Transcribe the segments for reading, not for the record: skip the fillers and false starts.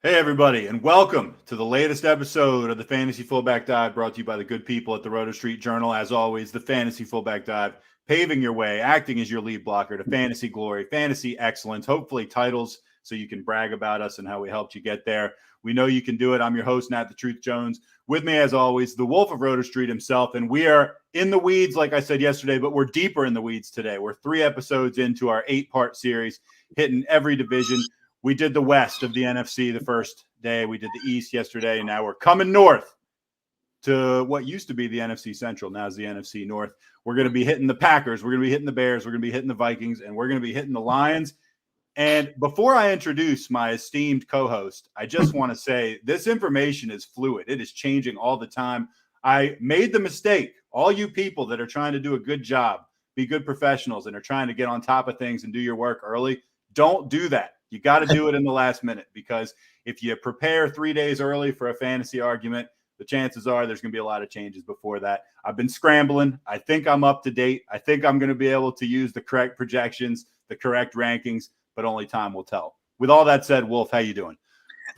Hey, everybody, and welcome to the latest episode of the Fantasy Fullback Dive, brought to you by the good people at the Roto Street Journal. As always, the Fantasy Fullback Dive, paving your way, acting as your lead blocker to fantasy glory, fantasy excellence, hopefully titles, so you can brag about us and how we helped you get there. We know you can do it. I'm your host, Nat the Truth Jones. With me, as always, the Wolf of Roto Street himself, and we are in the weeds, like I said yesterday, but we're deeper in the weeds today. We're 3 episodes into our 8-part series, hitting every division. We did the West of the NFC the first day. We did the East yesterday. And now we're coming north to what used to be the NFC Central. Now is the NFC North. We're going to be hitting the Packers. We're going to be hitting the Bears. We're going to be hitting the Vikings. And we're going to be hitting the Lions. And before I introduce my esteemed co-host, I just want to say this information is fluid. It is changing all the time. I made the mistake. All you people that are trying to do a good job, be good professionals, and are trying to get on top of things and do your work early, don't do that. You got to do it in the last minute, because if you prepare 3 days early for a fantasy argument, the chances are there's going to be a lot of changes before that. I've been scrambling. I think I'm up to date. I think I'm going to be able to use the correct projections, the correct rankings, but only time will tell. With all that said, Wolf, how you doing?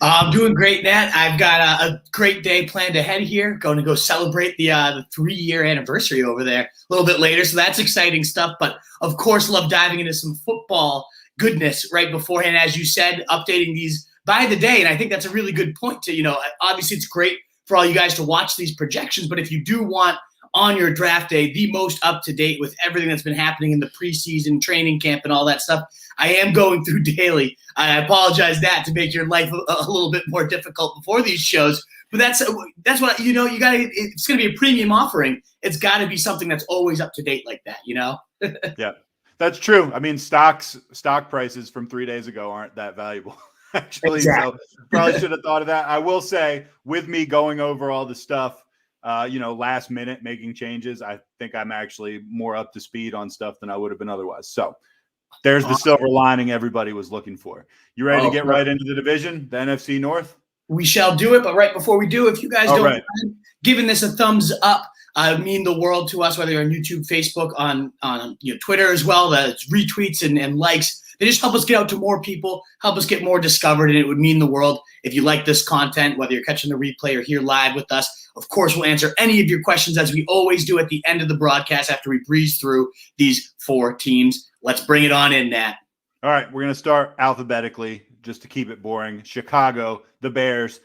I'm doing great, Nat. I've got a great day planned ahead here. Going to go celebrate the 3-year anniversary over there a little bit later, so that's exciting stuff. But, of course, love diving into some football goodness right beforehand, as you said, updating these by the day. And I think that's a really good point to, obviously it's great for all you guys to watch these projections, but if you do want on your draft day the most up to date with everything that's been happening in the preseason training camp and all that stuff, I am going through daily. I apologize that to make your life a little bit more difficult before these shows, but that's what, you got to, it's going to be a premium offering. It's got to be something that's always up to date like that, Yeah. That's true. I mean, stock prices from 3 days ago aren't that valuable, actually. Exactly. So probably should have thought of that. I will say, with me going over all the stuff, last minute making changes, I think I'm actually more up to speed on stuff than I would have been otherwise. So there's the silver lining everybody was looking for. You ready to get right into the division, the NFC North? We shall do it. But right before we do, if you guys don't mind giving this a thumbs up, mean the world to us, whether you're on YouTube, Facebook, on Twitter as well. The retweets and likes, they just help us get out to more people, help us get more discovered, and it would mean the world if you like this content, whether you're catching the replay or here live with us. Of course, we'll answer any of your questions, as we always do at the end of the broadcast after we breeze through these 4 teams. Let's bring it on in, Nat. All right, we're going to start alphabetically just to keep it boring. Chicago, the Bears.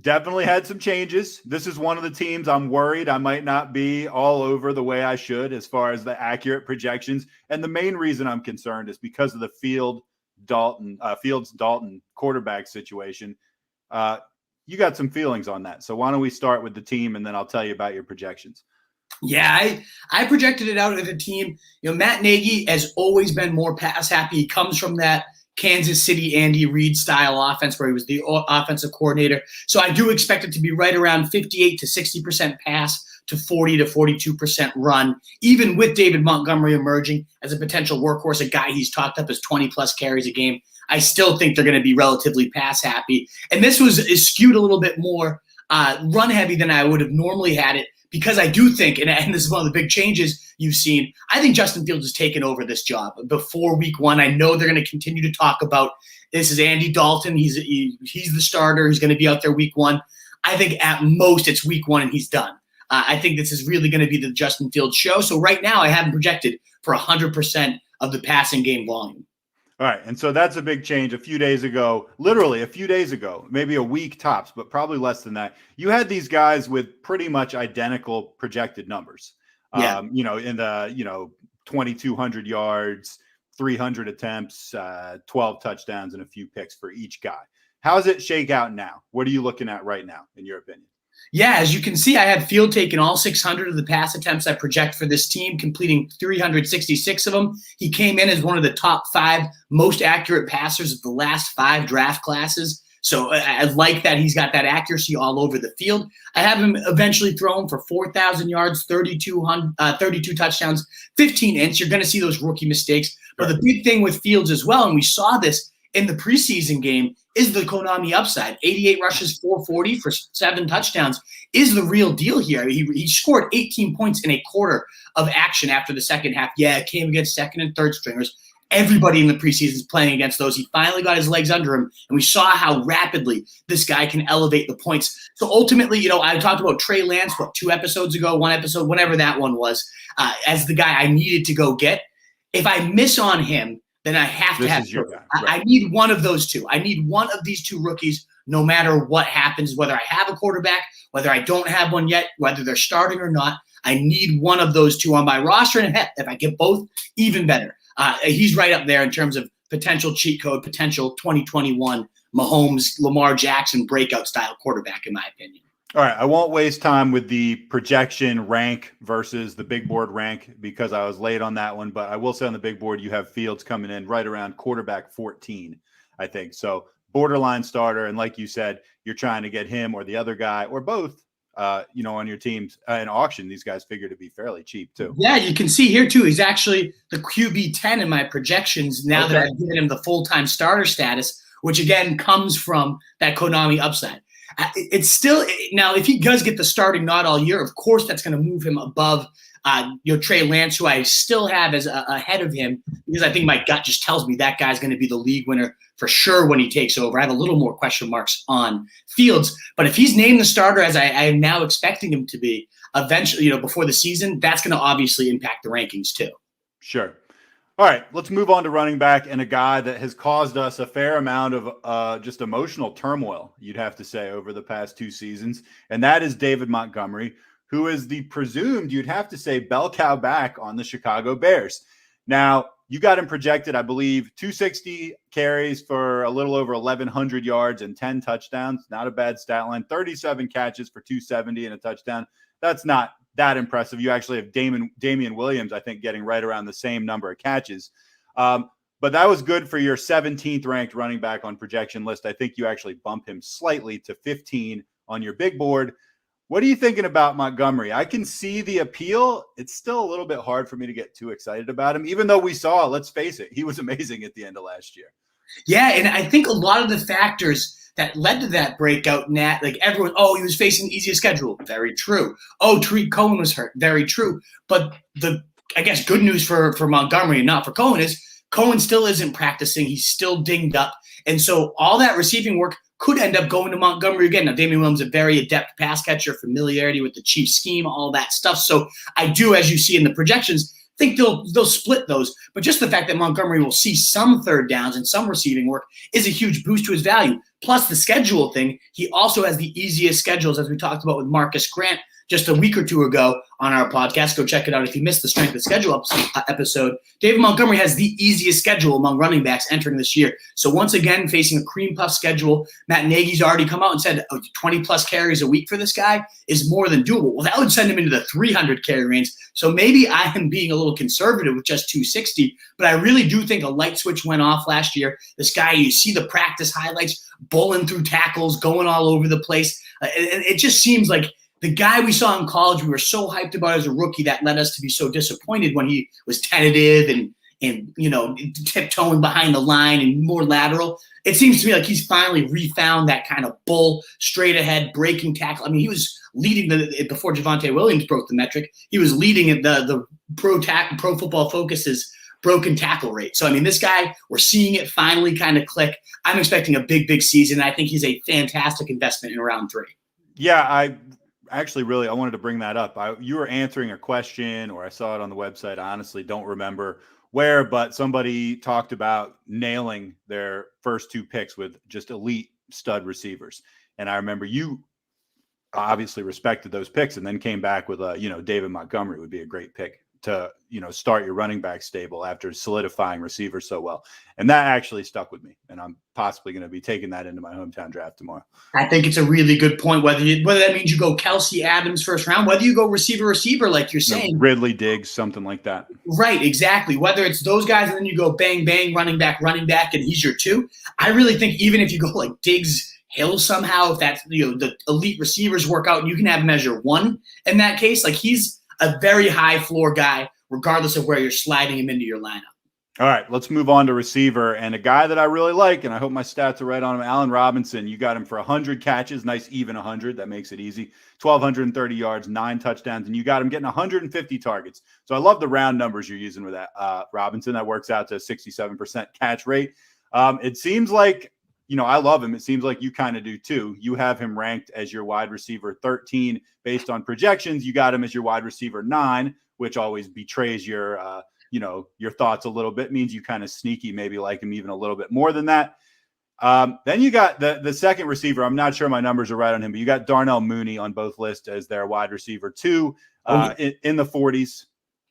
Definitely had some changes. This is one of the teams I'm worried I might not be all over the way I should as far as the accurate projections. And the main reason I'm concerned is because of the Fields-Dalton quarterback situation. You got some feelings on that. So why don't we start with the team, and then I'll tell you about your projections. Yeah, I projected it out as a team. Matt Nagy has always been more pass happy. He comes from that Kansas City Andy Reid style offense where he was the offensive coordinator. So I do expect it to be right around 58 to 60% pass to 40 to 42% run, even with David Montgomery emerging as a potential workhorse, a guy he's talked up as 20-plus carries a game. I still think they're going to be relatively pass happy. And this is skewed a little bit more run heavy than I would have normally had it, because I do think, and this is one of the big changes you've seen, I think Justin Fields has taken over this job before week 1. I know they're going to continue to talk about this is Andy Dalton. He's the starter. He's going to be out there week 1. I think at most it's week 1 and he's done. I think this is really going to be the Justin Fields show. So right now I have him projected for 100% of the passing game volume. All right, and so that's a big change. Literally a few days ago, maybe a week tops, but probably less than that, you had these guys with pretty much identical projected numbers. Yeah. In the 2,200 yards, 300 attempts, 12 touchdowns, and a few picks for each guy. How does it shake out now? What are you looking at right now, in your opinion? Yeah, as you can see, I had Field taking all 600 of the pass attempts I project for this team, completing 366 of them. He came in as one of the top 5 most accurate passers of the last 5 draft classes. So I like that he's got that accuracy all over the field. I have him eventually thrown for 4,000 yards, 32 touchdowns, 15 inch. You're going to see those rookie mistakes. But the big thing with Fields as well, and we saw this in the preseason game, is the Konami upside. 88 rushes, 440 for 7 touchdowns is the real deal here. He scored 18 points in a quarter of action after the second half. Yeah, it came against second and third stringers. everybody in the preseason is playing against those. He finally got his legs under him, and we saw how rapidly this guy can elevate the points. So ultimately, I talked about Trey Lance, 2 episodes ago, 1 episode, whatever that one was, as the guy I needed to go get. If I miss on him, then I have to have your guy. Right. I need one of those two. I need one of these 2 rookies, no matter what happens, whether I have a quarterback, whether I don't have one yet, whether they're starting or not. I need one of those 2 on my roster, and heck, if I get both, even better. He's right up there in terms of potential cheat code, potential 2021 Mahomes, Lamar Jackson breakout style quarterback, in my opinion. All right, I won't waste time with the projection rank versus the big board rank because I was late on that one. But I will say on the big board, you have Fields coming in right around quarterback 14, I think. So borderline starter. And like you said, you're trying to get him or the other guy or both, on your teams in auction. These guys figure to be fairly cheap too. Yeah, you can see here too. He's actually the QB 10 in my projections now that I've given him the full-time starter status, which again comes from that Konami upside. It's still now if he does get the starting nod all year, of course that's going to move him above Trey Lance, who I still have as ahead of him because I think my gut just tells me that guy's going to be the league winner for sure when he takes over. I have a little more question marks on Fields, but if he's named the starter as I am now expecting him to be eventually, before the season, that's going to obviously impact the rankings too. Sure. All right, let's move on to running back and a guy that has caused us a fair amount of just emotional turmoil, you'd have to say, over the past 2 seasons, and that is David Montgomery, who is the presumed, you'd have to say, bell cow back on the Chicago Bears. Now, you got him projected, I believe, 260 carries for a little over 1,100 yards and 10 touchdowns. Not a bad stat line. 37 catches for 270 and a touchdown. That's not that impressive. You actually have Damian Williams, I think, getting right around the same number of catches. But that was good for your 17th ranked running back on projection list. I think you actually bump him slightly to 15 on your big board. What are you thinking about Montgomery? I can see the appeal. It's still a little bit hard for me to get too excited about him, even though we saw, let's face it, he was amazing at the end of last year. Yeah, and I think a lot of the factors that led to that breakout, Nat, like everyone, he was facing the easiest schedule. Very true. Tariq Cohen was hurt. Very true. But the, I guess, good news for Montgomery and not for Cohen is Cohen still isn't practicing. He's still dinged up. And so all that receiving work could end up going to Montgomery again. Now, Damian Williams is a very adept pass catcher, familiarity with the Chiefs scheme, all that stuff. So I do, as you see in the projections, think they'll split those. But just the fact that Montgomery will see some third downs and some receiving work is a huge boost to his value. Plus the schedule thing, he also has the easiest schedules, as we talked about with Marcus Grant just a week or 2 ago on our podcast. Go check it out if you missed the Strength of Schedule episode. David Montgomery has the easiest schedule among running backs entering this year. So once again, facing a cream puff schedule, Matt Nagy's already come out and said 20-plus carries a week for this guy is more than doable. Well, that would send him into the 300-carry range. So maybe I am being a little conservative with just 260, but I really do think a light switch went off last year. This guy, you see the practice highlights, bowling through tackles, going all over the place. It just seems like the guy we saw in college, we were so hyped about as a rookie that led us to be so disappointed when he was tentative and tiptoeing behind the line and more lateral. It seems to me like he's finally refound that kind of bull, straight ahead, breaking tackle. I mean, he was leading before Javonte Williams broke the metric. He was leading at the Pro Football Focus's broken tackle rate. So, I mean, this guy, we're seeing it finally kind of click. I'm expecting a big, big season. I think he's a fantastic investment in round 3. Yeah, I wanted to bring that up. You were answering a question, or I saw it on the website. I honestly don't remember where, but somebody talked about nailing their first 2 picks with just elite stud receivers. And I remember you obviously respected those picks and then came back with David Montgomery would be a great pick to, start your running back stable after solidifying receivers so well. And that actually stuck with me. And I'm possibly going to be taking that into my hometown draft tomorrow. I think it's a really good point. Whether that means you go Kelsey Adams first round, whether you go receiver, like you're saying. Ridley Diggs, something like that. Right, exactly. Whether it's those guys and then you go bang, bang, running back, and he's your 2. I really think even if you go like Diggs, Hill somehow, if that's the elite receivers work out and you can have measure 1 in that case, like he's a very high floor guy, regardless of where you're sliding him into your lineup. All right, let's move on to receiver and a guy that I really like, and I hope my stats are right on him, Allen Robinson. You got him for 100 catches, nice even 100. That makes it easy. 1,230 yards, 9 touchdowns, and you got him getting 150 targets. So I love the round numbers you're using with that, Robinson. That works out to a 67% catch rate. It seems like, I love him. It seems like you kind of do too. You have him ranked as your wide receiver 13 based on projections. You got him as your wide receiver 9, which always betrays your thoughts a little bit, means you kind of sneaky, maybe like him even a little bit more than that. Then you got the second receiver. I'm not sure my numbers are right on him, but you got Darnell Mooney on both lists as their wide receiver 2 in the 40s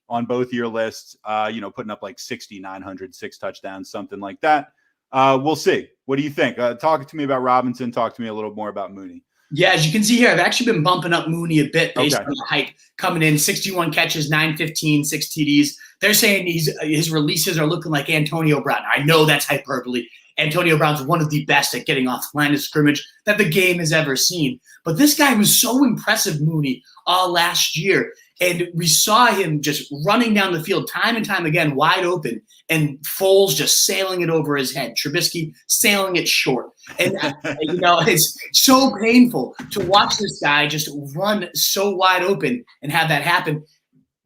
on both your lists, putting up like 6,900, 6 touchdowns, something like that. We'll see. What do you think? Talk to me about Robinson. Talk to me a little more about Mooney. Yeah, as you can see here, I've actually been bumping up Mooney a bit based on the hype coming in. 61 catches, 915, 6 TDs. They're saying his releases are looking like Antonio Brown. I know that's hyperbole. Antonio Brown's one of the best at getting off the line of scrimmage that the game has ever seen. But this guy was so impressive, Mooney, all last year. And we saw him just running down the field time and time again, wide open, and Foles just sailing it over his head. Trubisky sailing it short. And, it's so painful to watch this guy just run so wide open and have that happen.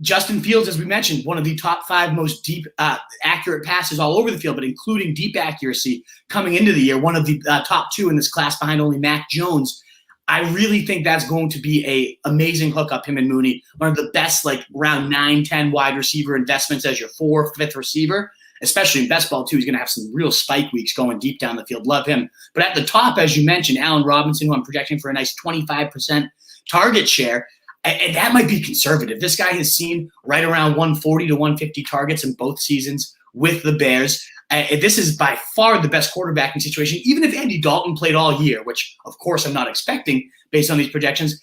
Justin Fields, as we mentioned, one of the top 5 most deep, accurate passes all over the field, but including deep accuracy coming into the year, one of the top 2 in this class behind only Mac Jones. I really think that's going to be a amazing hookup, him and Mooney. One of the best, round 9, 10 wide receiver investments as your 4th, 5th receiver, especially in best ball too. He's going to have some real spike weeks going deep down the field. Love him. But at the top, as you mentioned, Allen Robinson, who I'm projecting for a nice 25% target share. And that might be conservative. This guy has seen right around 140 to 150 targets in both seasons with the Bears. This is by far the best quarterbacking situation. Even if Andy Dalton played all year, which of course I'm not expecting based on these projections,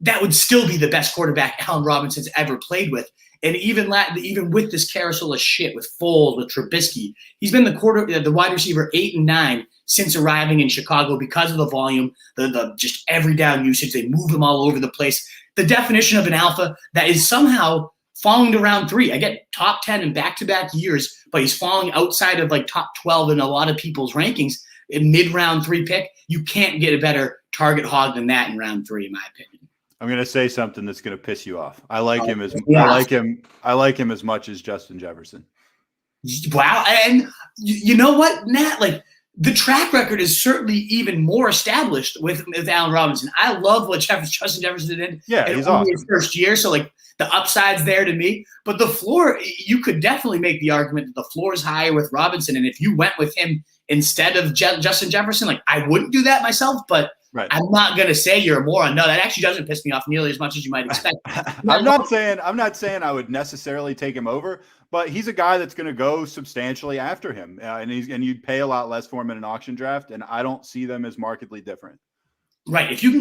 that would still be the best quarterback Allen Robinson's ever played with. And even with this carousel of shit with Foles, with Trubisky, he's been the wide receiver 8 and 9 since arriving in Chicago because of the volume, the just every down usage. They move him all over the place. The definition of an alpha that is somehow falling to round 3. I get top 10 in back-to-back years, but he's falling outside of top 12 in a lot of people's rankings. In mid-round 3 pick, you can't get a better target hog than that in round 3, in my opinion. I'm going to say something that's going to piss you off. I like him as much as Justin Jefferson. Wow, and you know what, Nat? The track record is certainly even more established with Allen Robinson. I love what Justin Jefferson did. Yeah, he's awesome. His first year, so the upside's there to me. But the floor, you could definitely make the argument that the floor is higher with Robinson. And if you went with him instead of Justin Jefferson, I wouldn't do that myself. But right. I'm not going to say you're a moron. No, that actually doesn't piss me off nearly as much as you might expect. I'm not saying I would necessarily take him over, but he's a guy that's going to go substantially after him, and you'd pay a lot less for him in an auction draft, and I don't see them as markedly different. Right. If you can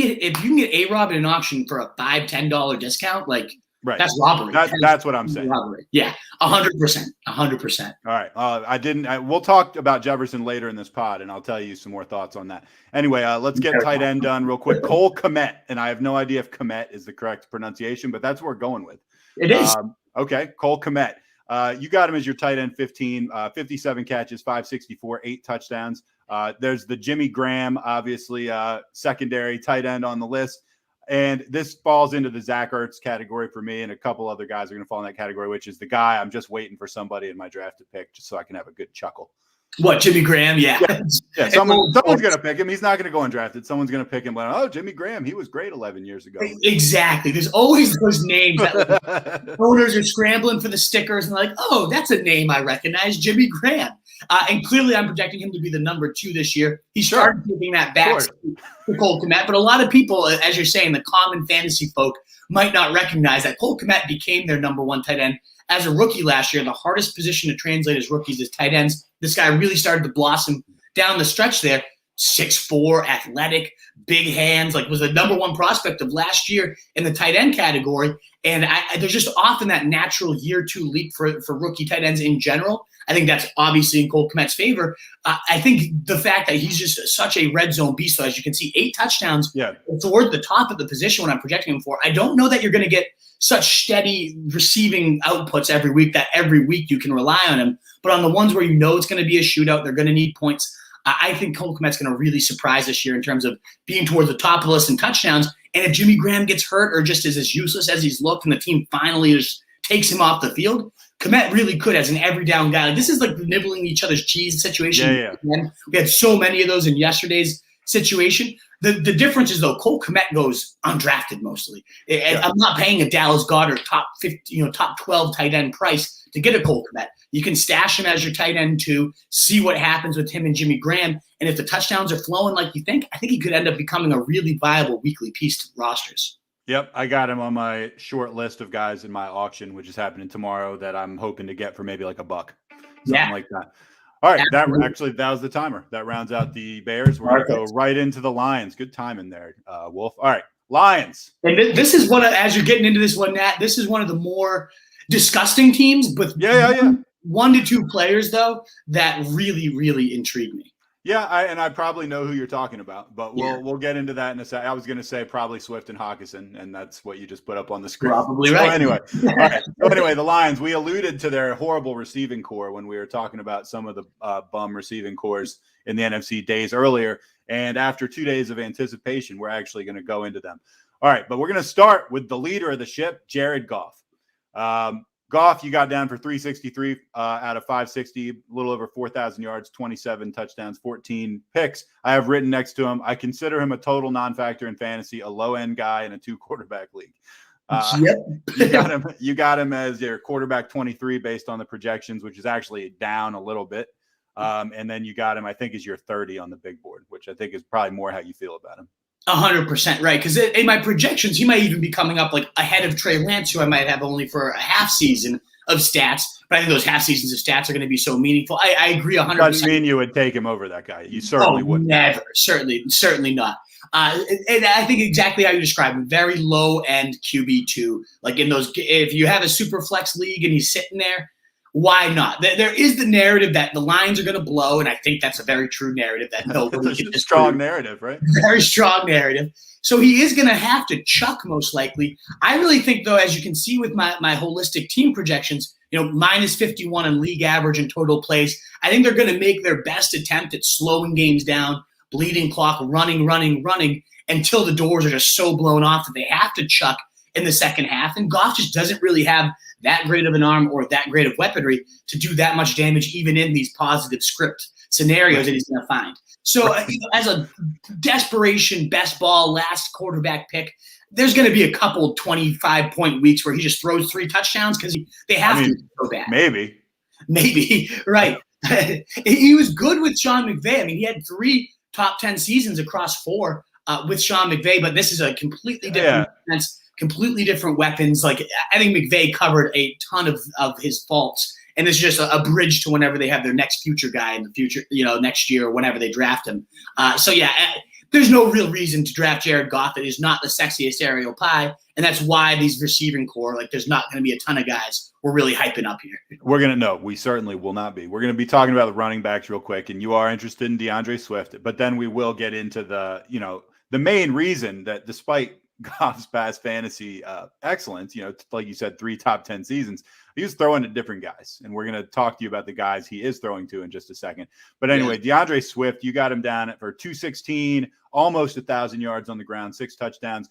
get A-Rob in an auction for a $5-10 discount, right. That's robbery. That's what I'm saying. Robbery. Yeah, 100%. 100%. All right. We'll talk about Jefferson later in this pod, and I'll tell you some more thoughts on that. Anyway, let's get tight end done real quick. Cole Kmet, and I have no idea if Kmet is the correct pronunciation, but that's what we're going with. It is. Okay, Cole Kmet. You got him as your tight end 15, 57 catches, 564, 8 touchdowns. There's the Jimmy Graham, obviously, secondary tight end on the list. And this falls into the Zach Ertz category for me, and a couple other guys are going to fall in that category, which is the guy I'm just waiting for somebody in my draft to pick just so I can have a good chuckle. What, Jimmy Graham? Yeah. Someone's going to pick him. He's not going to go undrafted. Someone's going to pick him. But, Jimmy Graham, he was great 11 years ago. Exactly. There's always those names that owners are scrambling for the stickers and that's a name I recognize, Jimmy Graham. And clearly I'm projecting him to be the number 2 this year. He started taking that back to Cole Kmet. But a lot of people, as you're saying, the common fantasy folk might not recognize that Cole Kmet became their number 1 tight end as a rookie last year. The hardest position to translate as rookies is tight ends. This guy really started to blossom down the stretch there. 6'4", athletic, big hands, was the number 1 prospect of last year in the tight end category. And there's just often that natural year 2 leap for rookie tight ends in general. I think that's obviously in Cole Kmet's favor. I think the fact that he's just such a red zone beast, so as you can see, 8 touchdowns toward the top of the position when I'm projecting him for. I don't know that you're going to get such steady receiving outputs every week that every week you can rely on him. But on the ones where it's going to be a shootout, they're going to need points. I think Cole Kmet's going to really surprise this year in terms of being towards the top of the list in touchdowns. And if Jimmy Graham gets hurt or just is as useless as he's looked and the team finally just takes him off the field, Kmet really could as an every down guy. Like, this is like nibbling each other's cheese situation. Yeah. We had so many of those in yesterday's situation. The difference is, though, Cole Kmet goes undrafted mostly. I'm not paying a Dallas Goedert top 50, top 12 tight end price to get a Cole Kmet. You can stash him as your tight end too, see what happens with him and Jimmy Graham. And if the touchdowns are flowing like you think, I think he could end up becoming a really viable weekly piece to rosters. Yep, I got him on my short list of guys in my auction, which is happening tomorrow, that I'm hoping to get for maybe like $1, something like that. All right, that was the timer. That rounds out the Bears. We're going to go right into the Lions. Good timing there, Wolf. All right, Lions. And this is as you're getting into this one, Nat, this is one of the more disgusting teams, but 1 to 2 players, though, that really, really intrigue me. Yeah, I probably know who you're talking about, but we'll get into that in a second. I was going to say probably Swift and Hockenson, and that's what you just put up on the screen. Probably right. Anyway, all right. So anyway, the Lions, we alluded to their horrible receiving core when we were talking about some of the bum receiving cores in the NFC days earlier, and after 2 days of anticipation, we're actually going to go into them. All right, but we're going to start with the leader of the ship, Jared Goff. Goff, you got down for 363 out of 560, a little over 4,000 yards, 27 touchdowns, 14 picks. I have written next to him, I consider him a total non-factor in fantasy, a low-end guy in a 2-quarterback league. You got him as your quarterback 23 based on the projections, which is actually down a little bit. And then you got him, I think, as your 30 on the big board, which I think is probably more how you feel about him. 100% right, because in my projections, he might even be coming up like ahead of Trey Lance, who I might have only for a half season of stats. But I think those half seasons of stats are going to be so meaningful. I agree 100%. Doesn't mean you would take him over that guy. You certainly wouldn't. Never. Certainly not. And I think exactly how you describe him. Very low end QB2. Like in those, if you have a super flex league and he's sitting there, why not? There is the narrative that the Lions are going to blow, and I think that's a very true narrative. That it's a strong narrative, right? Very strong narrative. So he is going to have to chuck most likely. I really think, though, as you can see with my holistic team projections, minus 51 in league average and total plays, I think they're going to make their best attempt at slowing games down, bleeding clock, running until the doors are just so blown off that they have to chuck in the second half. And Goff just doesn't really have that great of an arm or that great of weaponry to do that much damage, even in these positive script scenarios that he's going to find. So as a desperation best ball last quarterback pick, there's going to be a couple 25-point weeks where he just throws 3 touchdowns because they have to go bad. Maybe, right. He was good with Sean McVay. I mean, he had 3 top 10 seasons across 4 with Sean McVay, but this is a completely different defense, completely different weapons. Like, I think McVay covered a ton of his faults. And this is just a bridge to whenever they have their next future guy in the future, next year or whenever they draft him. There's no real reason to draft Jared Goff. That is not the sexiest aerial pie. And that's why these receiving core, there's not going to be a ton of guys we're really hyping up here. We certainly will not be. We're going to be talking about the running backs real quick. And you are interested in Deandre Swift. But then we will get into the main reason that despite Goff's past fantasy excellence, like you said, 3 top 10 seasons, he was throwing to different guys. And we're going to talk to you about the guys he is throwing to in just a second. But anyway, Deandre Swift, you got him down for 216, almost 1,000 yards on the ground, 6 touchdowns.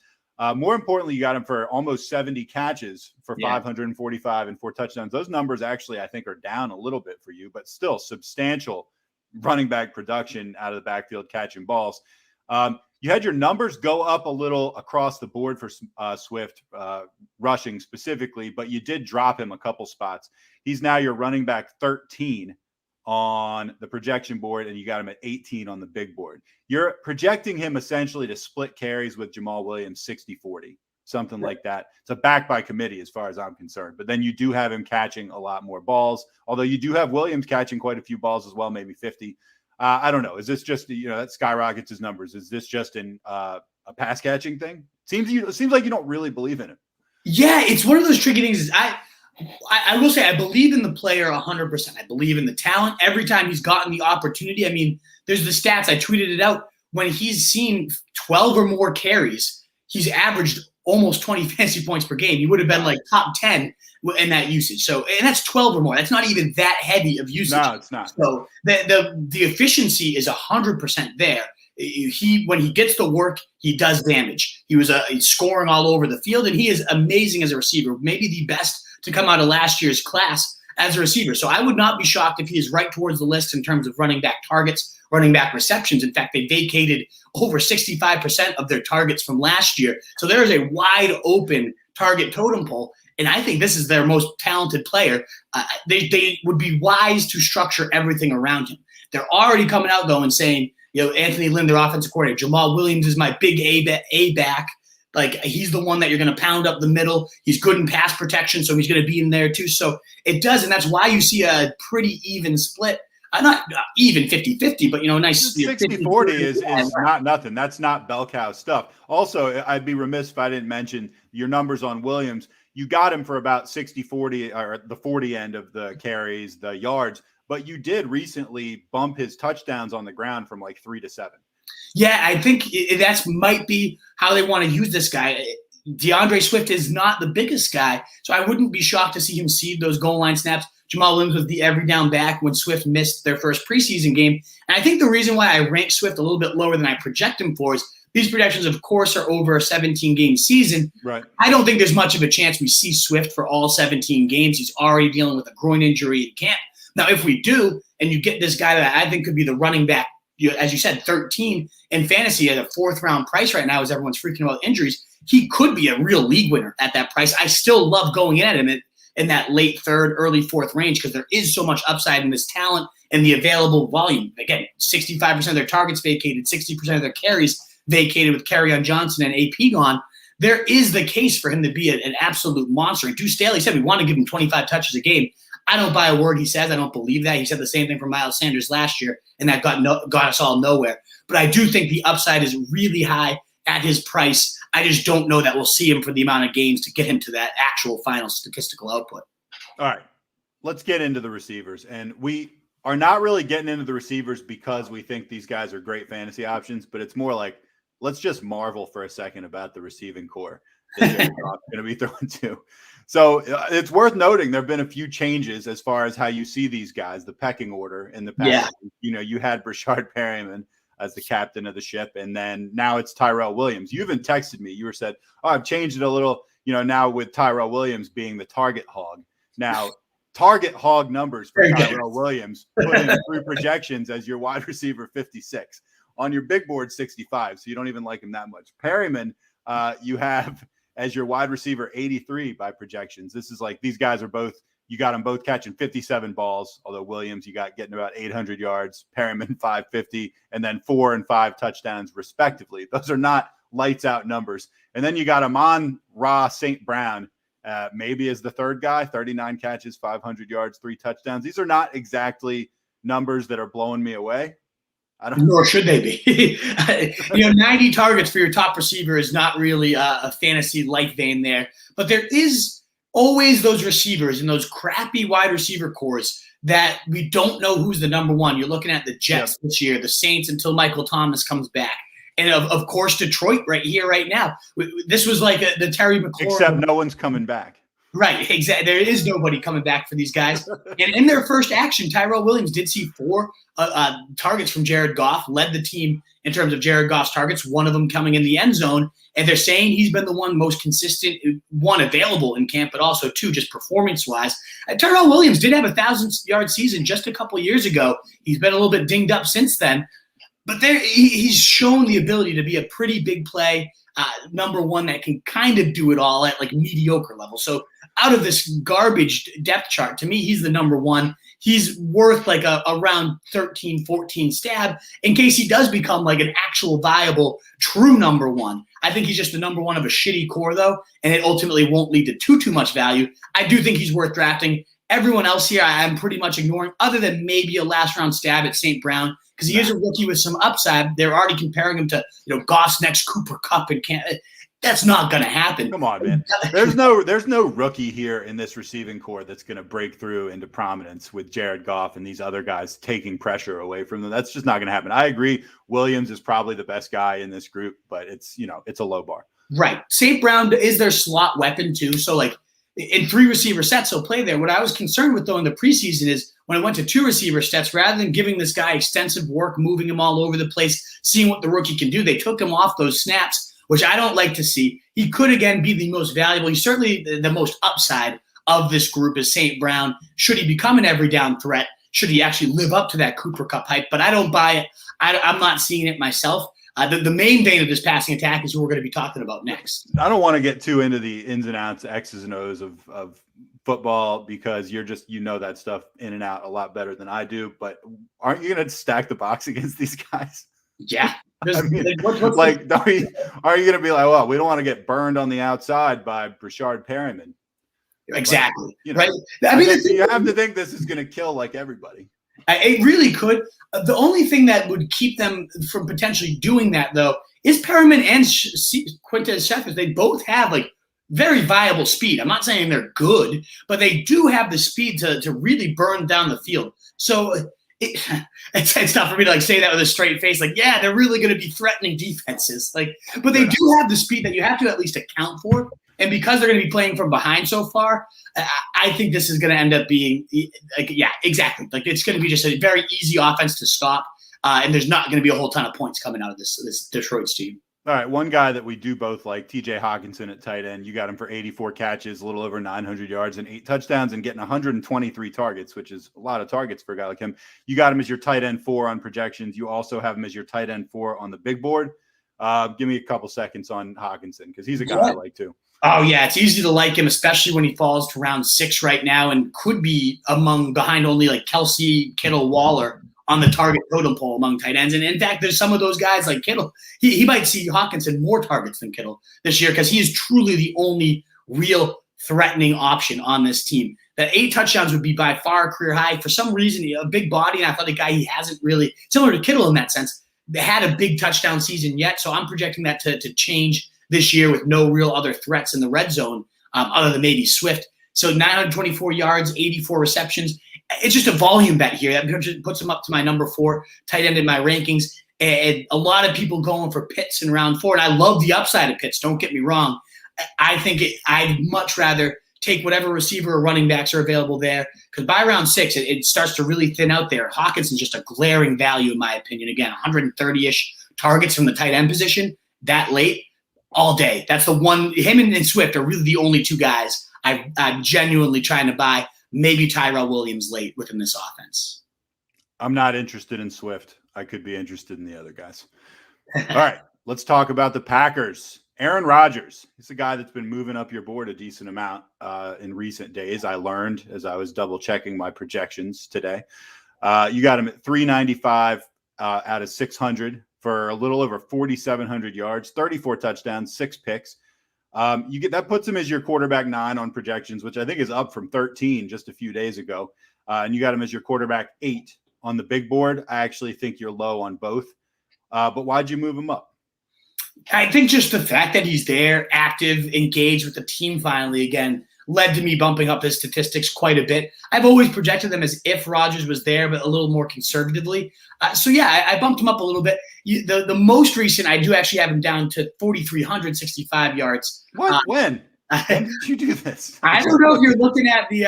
More importantly, you got him for almost 70 catches for 545 and 4 touchdowns. Those numbers actually, I think, are down a little bit for you, but still substantial running back production out of the backfield catching balls. You had your numbers go up a little across the board for Swift, rushing specifically, but you did drop him a couple spots. He's now your running back 13 on the projection board, and you got him at 18 on the big board. You're projecting him essentially to split carries with Jamal Williams 60-40, something like that. It's a back by committee as far as I'm concerned. But then you do have him catching a lot more balls, although you do have Williams catching quite a few balls as well, maybe 50. I don't know. Is this just, that skyrockets his numbers? Is this just a pass catching thing? It seems like you don't really believe in it. Yeah, it's one of those tricky things. I will say I believe in the player 100%. I believe in the talent. Every time he's gotten the opportunity, I mean, there's the stats. I tweeted it out. When he's seen 12 or more carries, he's averaged almost 20 fantasy points per game. He would have been like top 10 in that usage. So, and that's 12 or more. That's not even that heavy of usage. No, it's not. So the efficiency is 100% there. When he gets to work, he does damage. He's scoring all over the field, and he is amazing as a receiver. Maybe the best to come out of last year's class as a receiver. So I would not be shocked if he is right towards the list in terms of running back targets, running back receptions. In fact, they vacated over 65% of their targets from last year. So there is a wide open target totem pole. And I think this is their most talented player. They would be wise to structure everything around him. They're already coming out, though, and saying, Anthony Lynn, their offensive coordinator, Jamal Williams is my big A back. Like, he's the one that you're going to pound up the middle. He's good in pass protection, so he's going to be in there too. So it does, and that's why you see a pretty even split. Not even 50-50, but, nice. 60-40 is not nothing. That's not bell cow stuff. Also, I'd be remiss if I didn't mention your numbers on Williams. You got him for about 60-40, or the 40 end of the carries, the yards, but you did recently bump his touchdowns on the ground from like 3 to 7. Yeah, I think that might be how they want to use this guy. Deandre Swift is not the biggest guy, so I wouldn't be shocked to see him cede those goal line snaps. Jamal Williams was the every down back when Swift missed their first preseason game. And I think the reason why I rank Swift a little bit lower than I project him for is these projections, of course, are over a 17-game season. Right. I don't think there's much of a chance we see Swift for all 17 games. He's already dealing with a groin injury in camp. Now, if we do, and you get this guy that I think could be the running back, as you said, 13 in fantasy at a 4th-round price right now as everyone's freaking about injuries, he could be a real league winner at that price. I still love going at him in that late 3rd, early 4th range because there is so much upside in this talent and the available volume. Again, 65% of their targets vacated, 60% of their carries vacated with Kerryon Johnson and AP gone. There is the case for him to be an absolute monster. And Deuce Staley said we want to give him 25 touches a game. I don't buy a word he says. I don't believe that. He said the same thing for Miles Sanders last year, and that got us all nowhere. But I do think the upside is really high at his price. I just don't know that we'll see him for the amount of games to get him to that actual final statistical output. All right, let's get into the receivers. And we are not really getting into the receivers because we think these guys are great fantasy options, but it's more like let's just marvel for a second about the receiving core that they're going to be throwing to. So it's worth noting there have been a few changes as far as how you see these guys, the pecking order in the past. Yeah. You had Brashard Perryman as the captain of the ship, and then now it's Tyrell Williams. You even texted me. You said, I've changed it a little, now with Tyrell Williams being the target hog. Now, target hog numbers for Tyrell Williams, putting through projections as your wide receiver 56. On your big board, 65, so you don't even like him that much. Perryman, you have as your wide receiver 83 by projections. This is like these guys are both, you got them both catching 57 balls, although Williams, you got getting about 800 yards, Perryman 550, and then 4 and 5 touchdowns respectively. Those are not lights out numbers. And then you got Amon-Ra St. Brown, maybe as the third guy, 39 catches, 500 yards, 3 touchdowns. These are not exactly numbers that are blowing me away. Nor should they be. 90 targets for your top receiver is not really a fantasy-like vein there. But there is always those receivers in those crappy wide receiver cores that we don't know who's the number one. You're looking at the Jets this year, the Saints until Michael Thomas comes back. And, of course, Detroit right here, right now. This was like the Terry McLaurin. Except no one's coming back. Right, exactly. There is nobody coming back for these guys. And in their first action, Tyrell Williams did see 4 targets from Jared Goff, led the team in terms of Jared Goff's targets, one of them coming in the end zone. And they're saying he's been the one most consistent, one available in camp, but also 2 just performance-wise. Tyrell Williams did have a 1,000-yard season just a couple of years ago. He's been a little bit dinged up since then. But he's shown the ability to be a pretty big play, number one that can kind of do it all at like mediocre level. So out of this garbage depth chart, to me, he's the number one. He's worth like a around 13, 14 stab in case he does become like an actual viable, true number one. I think he's just the number one of a shitty core, though, and it ultimately won't lead to too much value. I do think he's worth drafting. Everyone else here I'm pretty much ignoring, other than maybe a last-round stab at St. Brown, because he is a rookie with some upside. They're already comparing him to Goff's next Cooper Kupp and Canada. That's not going to happen. Come on, man. There's no rookie here in this receiving core that's going to break through into prominence with Jared Goff and these other guys taking pressure away from them. That's just not going to happen. I agree. Williams is probably the best guy in this group, but it's a low bar. Right. St. Brown is their slot weapon too. So like in 3 receiver sets, he'll play there. What I was concerned with, though, in the preseason is when it went to 2 receiver sets, rather than giving this guy extensive work, moving him all over the place, seeing what the rookie can do, they took him off those snaps, which I don't like to see. He could, again, be the most valuable. He's certainly the most upside of this group is St. Brown. Should he become an every down threat? Should he actually live up to that Cooper Kupp hype? But I don't buy it. I'm not seeing it myself. The main vein of this passing attack is who we're going to be talking about next. I don't want to get too into the ins and outs, X's and O's of football because you're just, that stuff in and out a lot better than I do. But aren't you going to stack the box against these guys? Yeah. I mean, are you going to be like, well, we don't want to get burned on the outside by Brashard Perryman? Exactly. Right. I mean, you have to think this is going to kill like everybody. It really could. The only thing that would keep them from potentially doing that, though, is Perriman and Quintez Cephas. They both have like very viable speed. I'm not saying they're good, but they do have the speed to really burn down the field. So it's tough for me to like say that with a straight face. Like, yeah, they're really going to be threatening defenses. Like, but they do have the speed that you have to at least account for. And because they're going to be playing from behind so far, I think this is going to end up being, like, yeah, exactly. Like, it's going to be just a very easy offense to stop, and there's not going to be a whole ton of points coming out of this Detroit's team. All right, one guy that we do both like, TJ Hockenson at tight end. You got him for 84 catches, a little over 900 yards and 8 touchdowns and getting 123 targets, which is a lot of targets for a guy like him. You got him as your tight end 4 on projections. You also have him as your tight end 4 on the big board. Give me a couple seconds on Hockenson because he's a guy I like too. Oh, yeah, it's easy to like him, especially when he falls to round 6 right now and could be behind only like Kelsey, Kittle, Waller on the target totem pole among tight ends. And in fact, there's some of those guys like Kittle. He might see Hockenson more targets than Kittle this year because he is truly the only real threatening option on this team. That 8 touchdowns would be by far a career high. For some reason, a big body and athletic guy, he hasn't really, similar to Kittle in that sense, they had a big touchdown season yet. So I'm projecting that to change this year with no real other threats in the red zone other than maybe Swift. So 924 yards, 84 receptions. It's just a volume bet here. That puts him up to my number 4 tight end in my rankings. And a lot of people going for Pitts in round 4. And I love the upside of Pitts. Don't get me wrong. I think I'd much rather take whatever receiver or running backs are available there. Because by round 6, it starts to really thin out there. Hockenson's just a glaring value in my opinion. Again, 130-ish targets from the tight end position that late. All day. That's the one. Him and Swift are really the only 2 guys I'm genuinely trying to buy. Maybe Tyrell Williams late within this offense. I'm not interested in Swift. I could be interested in the other guys. All right, let's talk about the Packers. Aaron Rodgers. He's a guy that's been moving up your board a decent amount in recent days. I learned as I was double checking my projections today. You got him at 395 out of 600. For a little over 4,700 yards, 34 touchdowns, 6 picks. That puts him as your quarterback 9 on projections, which I think is up from 13 just a few days ago. And you got him as your quarterback 8 on the big board. I actually think you're low on both. But why'd you move him up? I think just the fact that he's there, active, engaged with the team finally again, led to me bumping up his statistics quite a bit. I've always projected them as if Rodgers was there, but a little more conservatively. So, yeah, I bumped him up a little bit. The most recent, I do actually have him down to 4,365 yards. What? When did you do this? I don't know if you're looking at the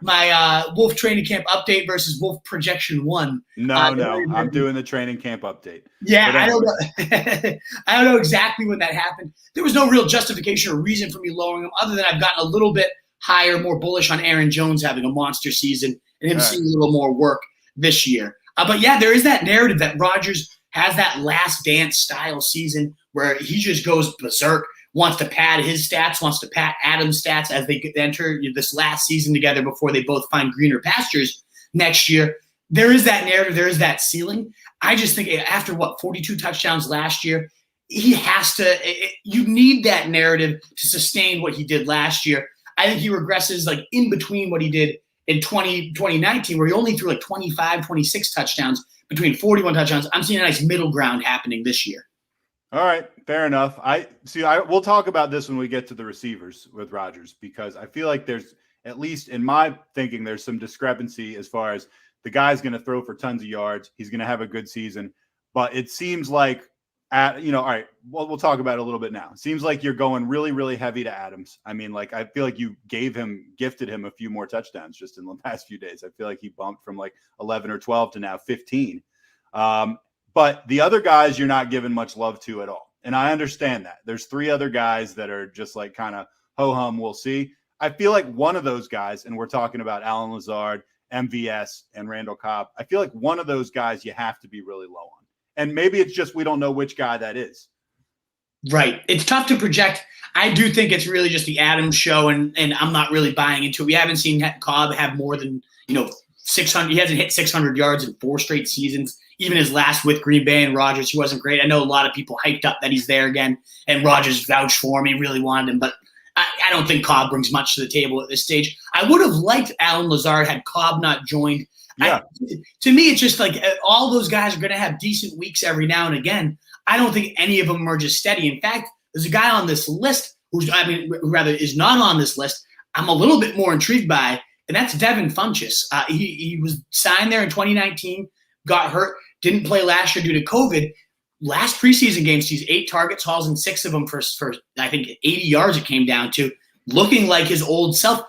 my Wolf training camp update versus Wolf projection 1. No, I'm doing the training camp update. Yeah, I don't know. I don't know exactly when that happened. There was no real justification or reason for me lowering him other than I've gotten a little bit higher, more bullish on Aaron Jones having a monster season and him seeing a little more work this year. But yeah, there is that narrative that Rodgers has that last dance style season where he just goes berserk, wants to pad his stats, wants to pad Adam's stats as they enter this last season together before they both find greener pastures next year. There is that narrative. There is that ceiling. I just think after 42 touchdowns last year, he has to – you need that narrative to sustain what he did last year. I think he regresses like in between what he did in 2019 where he only threw like 25, 26 touchdowns between 41 touchdowns. I'm seeing a nice middle ground happening this year. All right, fair enough. We'll talk about this when we get to the receivers with Rodgers because I feel like there's, at least in my thinking, there's some discrepancy as far as the guy's going to throw for tons of yards. He's going to have a good season. But it seems like All right, well, we'll talk about it a little bit now. Seems like you're going really, really heavy to Adams. I mean, like, I feel like you gifted him a few more touchdowns just in the past few days. I feel like he bumped from like 11 or 12 to now 15. But the other guys you're not giving much love to at all. And I understand that. There's 3 other guys that are just like kind of ho-hum, we'll see. I feel like one of those guys, and we're talking about Allen Lazard, MVS, and Randall Cobb, I feel like one of those guys you have to be really low on. And maybe it's just we don't know which guy that is. Right. It's tough to project. I do think it's really just the Adams show, and I'm not really buying into it. We haven't seen Cobb have more than 600. He hasn't hit 600 yards in 4 straight seasons. Even his last with Green Bay and Rodgers, he wasn't great. I know a lot of people hyped up that he's there again, and Rodgers vouched for him. He really wanted him, but I don't think Cobb brings much to the table at this stage. I would have liked Allen Lazard had Cobb not joined. Yeah. To me, it's just like all those guys are going to have decent weeks every now and again. I don't think any of them are just steady. In fact, there's a guy on this list who is not on this list. I'm a little bit more intrigued by, and that's Devin Functions. He was signed there in 2019, got hurt, didn't play last year due to COVID. Last preseason game sees 8 targets, hauls in 6 of them for I think 80 yards. It came down to looking like his old self.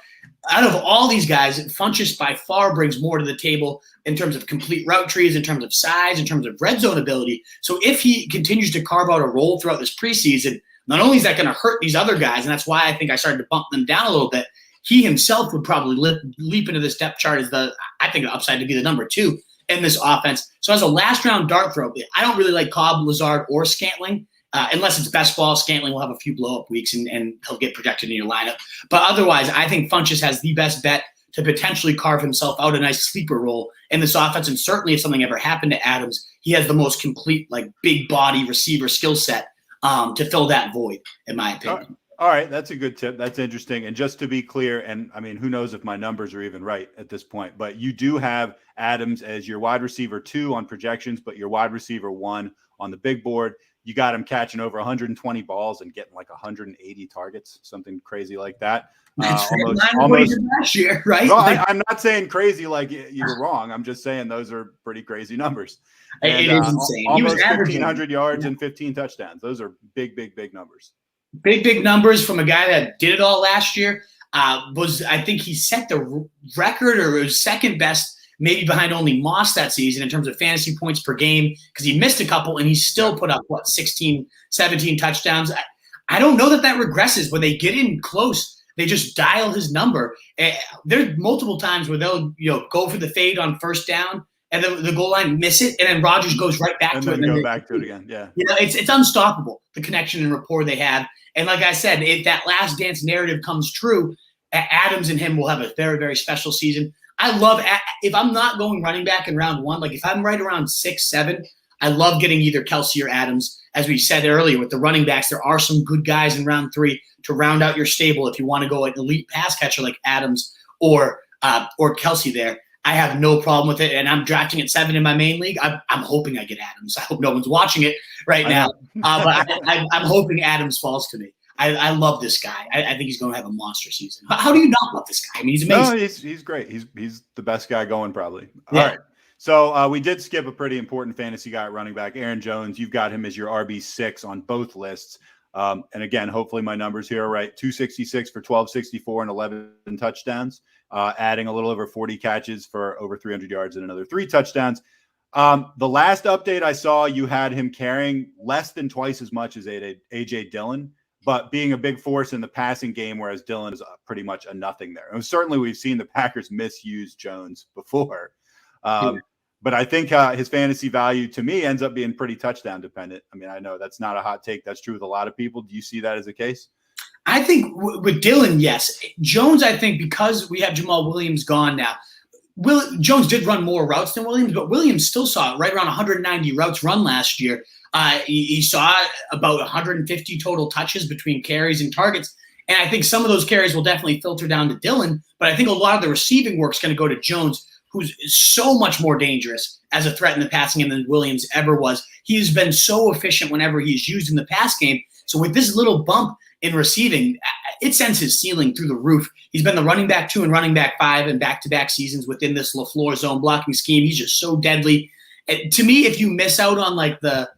Out of all these guys, Funchess by far brings more to the table in terms of complete route trees, in terms of size, in terms of red zone ability. So if he continues to carve out a role throughout this preseason, not only is that going to hurt these other guys, and that's why I think I started to bump them down a little bit, he himself would probably leap into this depth chart as I think the upside to be the number 2 in this offense. So as a last-round dart throw, I don't really like Cobb, Lazard, or Scantling. Unless it's best ball, Scantling will have a few blow-up weeks and he'll get projected in your lineup. But otherwise, I think Funchess has the best bet to potentially carve himself out a nice sleeper role in this offense. And certainly if something ever happened to Adams, he has the most complete, like, big body receiver skill set to fill that void, in my opinion. All right, that's a good tip. That's interesting. And just to be clear, and I mean, who knows if my numbers are even right at this point, but you do have Adams as your wide receiver 2 on projections, but your wide receiver 1 on the big board. You got him catching over 120 balls and getting like 180 targets, something crazy like that. Almost last year, right? No, I'm not saying crazy like you were wrong. I'm just saying those are pretty crazy numbers. It is insane. Almost 1,500 yards and 15 touchdowns. Those are big, big, big numbers. Big numbers from a guy that did it all last year. I think he set the record or was second best, maybe behind only Moss that season in terms of fantasy points per game, because he missed a couple and he still put up 16, 17 touchdowns. I don't know that regresses. When they get in close, they just dial his number. There's multiple times where they'll go for the fade on first down and then the goal line miss it, and then Rodgers goes right back to it. And then go back to it again. Yeah, it's unstoppable, the connection and rapport they have. And like I said, if that last dance narrative comes true, Adams and him will have a very, very special season. I love – if I'm not going running back in round 1, like if I'm right around 6, 7, I love getting either Kelsey or Adams. As we said earlier with the running backs, there are some good guys in round 3 to round out your stable if you want to go an elite pass catcher like Adams or Kelsey there. I have no problem with it, and I'm drafting at 7 in my main league. I'm hoping I get Adams. I hope no one's watching it right now, but I'm hoping Adams falls to me. I love this guy. I think he's going to have a monster season. How do you not love this guy? I mean, he's amazing. No, he's great. He's the best guy going probably. Yeah. All right. So we did skip a pretty important fantasy guy at running back, Aaron Jones. You've got him as your RB6 on both lists. And again, hopefully my numbers here are right. 266 for 1264 and 11 touchdowns, adding a little over 40 catches for over 300 yards and another 3 touchdowns. The last update I saw, you had him carrying less than twice as much as A.J. Dillon, but being a big force in the passing game, whereas Dillon is pretty much a nothing there. And certainly we've seen the Packers misuse Jones before. But I think his fantasy value to me ends up being pretty touchdown dependent. I mean, I know that's not a hot take. That's true with a lot of people. Do you see that as a case? I think with Dillon, yes. Jones, I think because we have Jamal Williams gone now, Jones did run more routes than Williams, but Williams still saw right around 190 routes run last year. He saw about 150 total touches between carries and targets. And I think some of those carries will definitely filter down to Dillon, but I think a lot of the receiving work is going to go to Jones, who's so much more dangerous as a threat in the passing game than Williams ever was. He's been so efficient whenever he's used in the pass game. So with this little bump in receiving, it sends his ceiling through the roof. He's been the running back 2 and running back 5 in back-to-back seasons within this LaFleur zone blocking scheme. He's just so deadly. To me, if you miss out on like the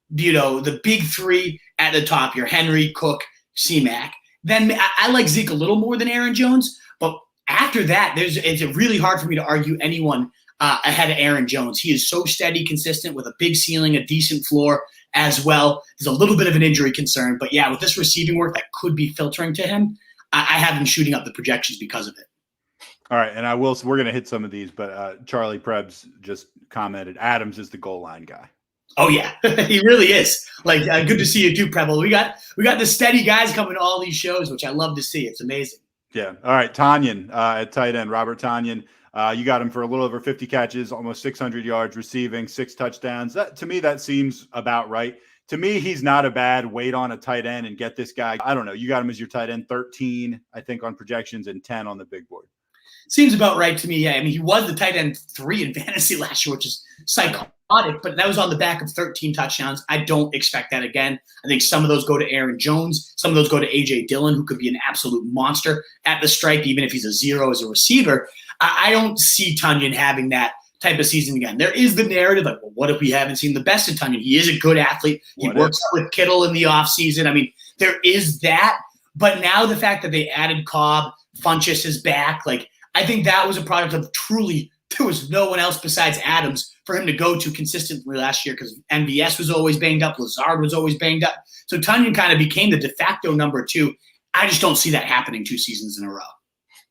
the big three at the top, your Henry, Cook, C-Mac. Then I like Zeke a little more than Aaron Jones, but after that, it's really hard for me to argue anyone ahead of Aaron Jones. He is so steady, consistent, with a big ceiling, a decent floor as well. There's a little bit of an injury concern, but yeah, with this receiving work that could be filtering to him, I have him shooting up the projections because of it. All right, and we're going to hit some of these, but Charlie Prebz just commented, Adams is the goal line guy. Oh yeah, he really is. Good to see you too, Preble. We got the steady guys coming to all these shows, which I love to see. It's amazing. Yeah. All right, Tonyan at tight end, Robert Tonyan. You got him for a little over 50 catches, almost 600 yards receiving, 6 touchdowns. To me, that seems about right. To me, he's not a bad wait on a tight end and get this guy. I don't know. You got him as your tight end 13, I think, on projections, and 10 on the big board. Seems about right to me. Yeah, I mean, he was the tight end 3 in fantasy last year, which is psychotic, but that was on the back of 13 touchdowns. I don't expect that again. I think some of those go to Aaron Jones. Some of those go to A.J. Dillon, who could be an absolute monster at the stripe, even if he's a 0 as a receiver. I don't see Tonyan having that type of season again. There is the narrative, well, what if we haven't seen the best of Tonyan? He is a good athlete. He works out with Kittle in the offseason. I mean, there is that. But now the fact that they added Cobb, Funches is back, I think that was a product of truly there was no one else besides Adams for him to go to consistently last year because MVS was always banged up. Lazard was always banged up. So Tonyan kind of became the de facto number 2. I just don't see that happening 2 seasons in a row.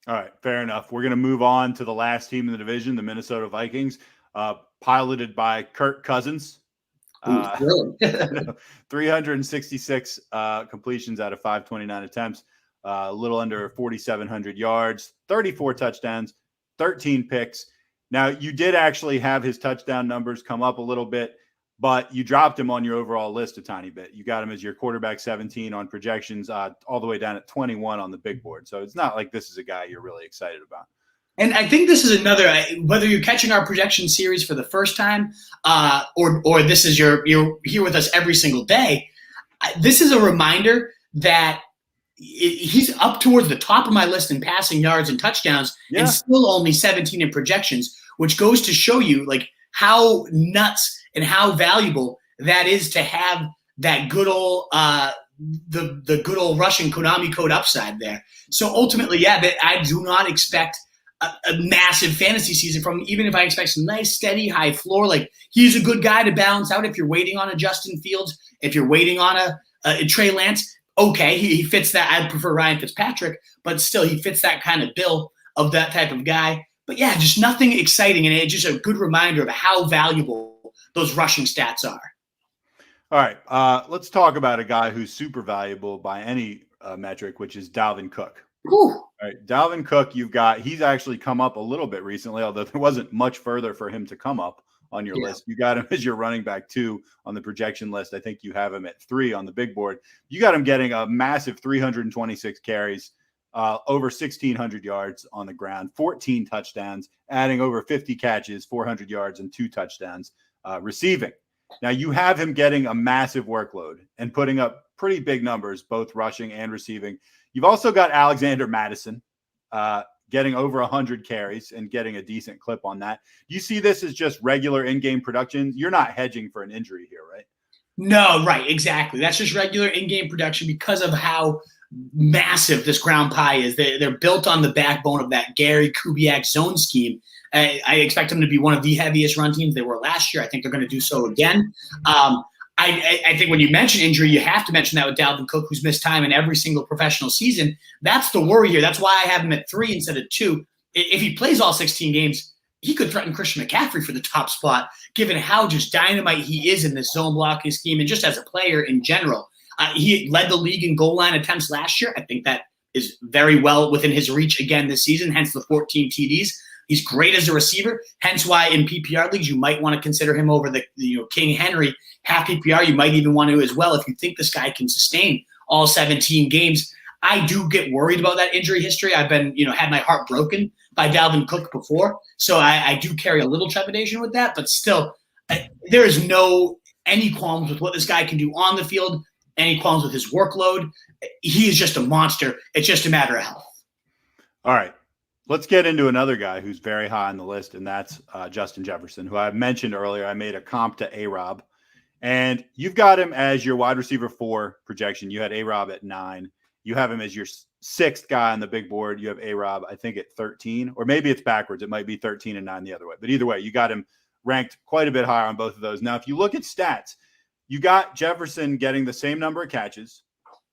All right, fair enough. We're going to move on to the last team in the division, the Minnesota Vikings, piloted by Kirk Cousins. 366 completions out of 529 attempts. A little under 4,700 yards, 34 touchdowns, 13 picks. Now, you did actually have his touchdown numbers come up a little bit, but you dropped him on your overall list a tiny bit. You got him as your quarterback 17 on projections, all the way down at 21 on the big board. So it's not like this is a guy you're really excited about. And I think this is another, whether you're catching our projection series for the first time or this is you're here with us every single day, this is a reminder that he's up towards the top of my list in passing yards and touchdowns and still only 17 in projections, which goes to show you how nuts and how valuable that is to have that good old the good old Russian Konami code upside there. So ultimately, I do not expect a massive fantasy season from him, even if I expect some nice, steady, high floor. He's a good guy to balance out if you're waiting on a Justin Fields, if you're waiting on a Trey Lance. Okay, he fits that. I prefer Ryan Fitzpatrick, but still he fits that kind of bill of that type of guy. But yeah, just nothing exciting, and it's just a good reminder of how valuable those rushing stats are. All right, let's talk about a guy who's super valuable by any metric, which is Dalvin Cook. Whew. All right, Dalvin Cook, he's actually come up a little bit recently, although there wasn't much further for him to come up on your list. You got him as your running back 2 on the projection list. I think you have him at 3 on the big board. You got him getting a massive 326 carries, over 1,600 yards on the ground, 14 touchdowns, adding over 50 catches, 400 yards, and 2 touchdowns receiving. Now, you have him getting a massive workload and putting up pretty big numbers, both rushing and receiving. You've also got Alexander Madison getting over 100 carries and getting a decent clip on that. You see this as just regular in-game production. You're not hedging for an injury here, right? No, right, exactly. That's just regular in-game production because of how massive this ground pie is. They're built on the backbone of that Gary Kubiak zone scheme. I expect them to be one of the heaviest run teams they were last year. I think they're going to do so again. I think when you mention injury, you have to mention that with Dalvin Cook, who's missed time in every single professional season. That's the worry here. That's why I have him at 3 instead of 2. If he plays all 16 games, he could threaten Christian McCaffrey for the top spot, given how just dynamite he is in this zone blocking scheme and just as a player in general. He led the league in goal line attempts last year. I think that is very well within his reach again this season, hence the 14 TDs. He's great as a receiver, hence why in PPR leagues you might want to consider him over the King Henry. Half PPR, you might even want to as well if you think this guy can sustain all 17 games. I do get worried about that injury history. I've been, had my heart broken by Dalvin Cook before, so I do carry a little trepidation with that. But still, there is any qualms with what this guy can do on the field, any qualms with his workload. He is just a monster. It's just a matter of health. All right. Let's get into another guy who's very high on the list, and that's Justin Jefferson, who I mentioned earlier. I made a comp to A-Rob, And you've got him as your wide receiver 4 projection. You had A-Rob at 9. You have him as your 6th guy on the big board. You have A-Rob, I think, at 13, or maybe it's backwards. It might be 13 and 9 the other way. But either way, you got him ranked quite a bit higher on both of those. Now, if you look at stats, you got Jefferson getting the same number of catches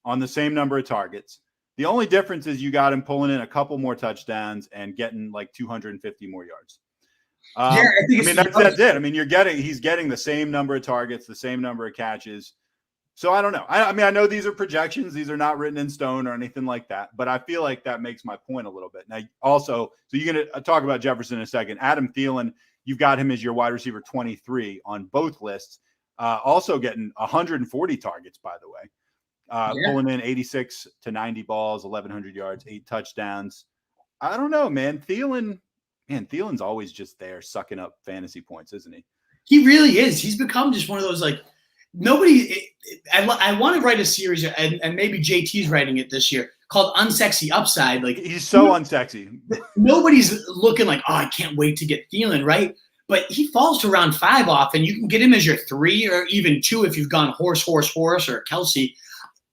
on the same number of targets. The only difference is you got him pulling in a couple more touchdowns and getting like 250 more yards. I mean, that's it. I mean, he's getting the same number of targets, the same number of catches. So I don't know. I mean, I know these are projections. These are not written in stone or anything like that, but I feel like that makes my point a little bit. Now, also, so you're going to talk about Jefferson in a second. Adam Thielen, you've got him as your wide receiver 23 on both lists, also getting 140 targets, by the way, pulling in 86 to 90 balls, 1,100 yards, 8 touchdowns. I don't know, man. Thielen's always just there sucking up fantasy points, isn't he? He really is. He's become just one of those, like, I want to write a series, and maybe JT's writing it this year, called Unsexy Upside. Like, he's so unsexy. Nobody's looking like, oh, I can't wait to get Thielen, right? But he falls to round 5 often. You can get him as your 3 or even 2 if you've gone horse, or Kelsey.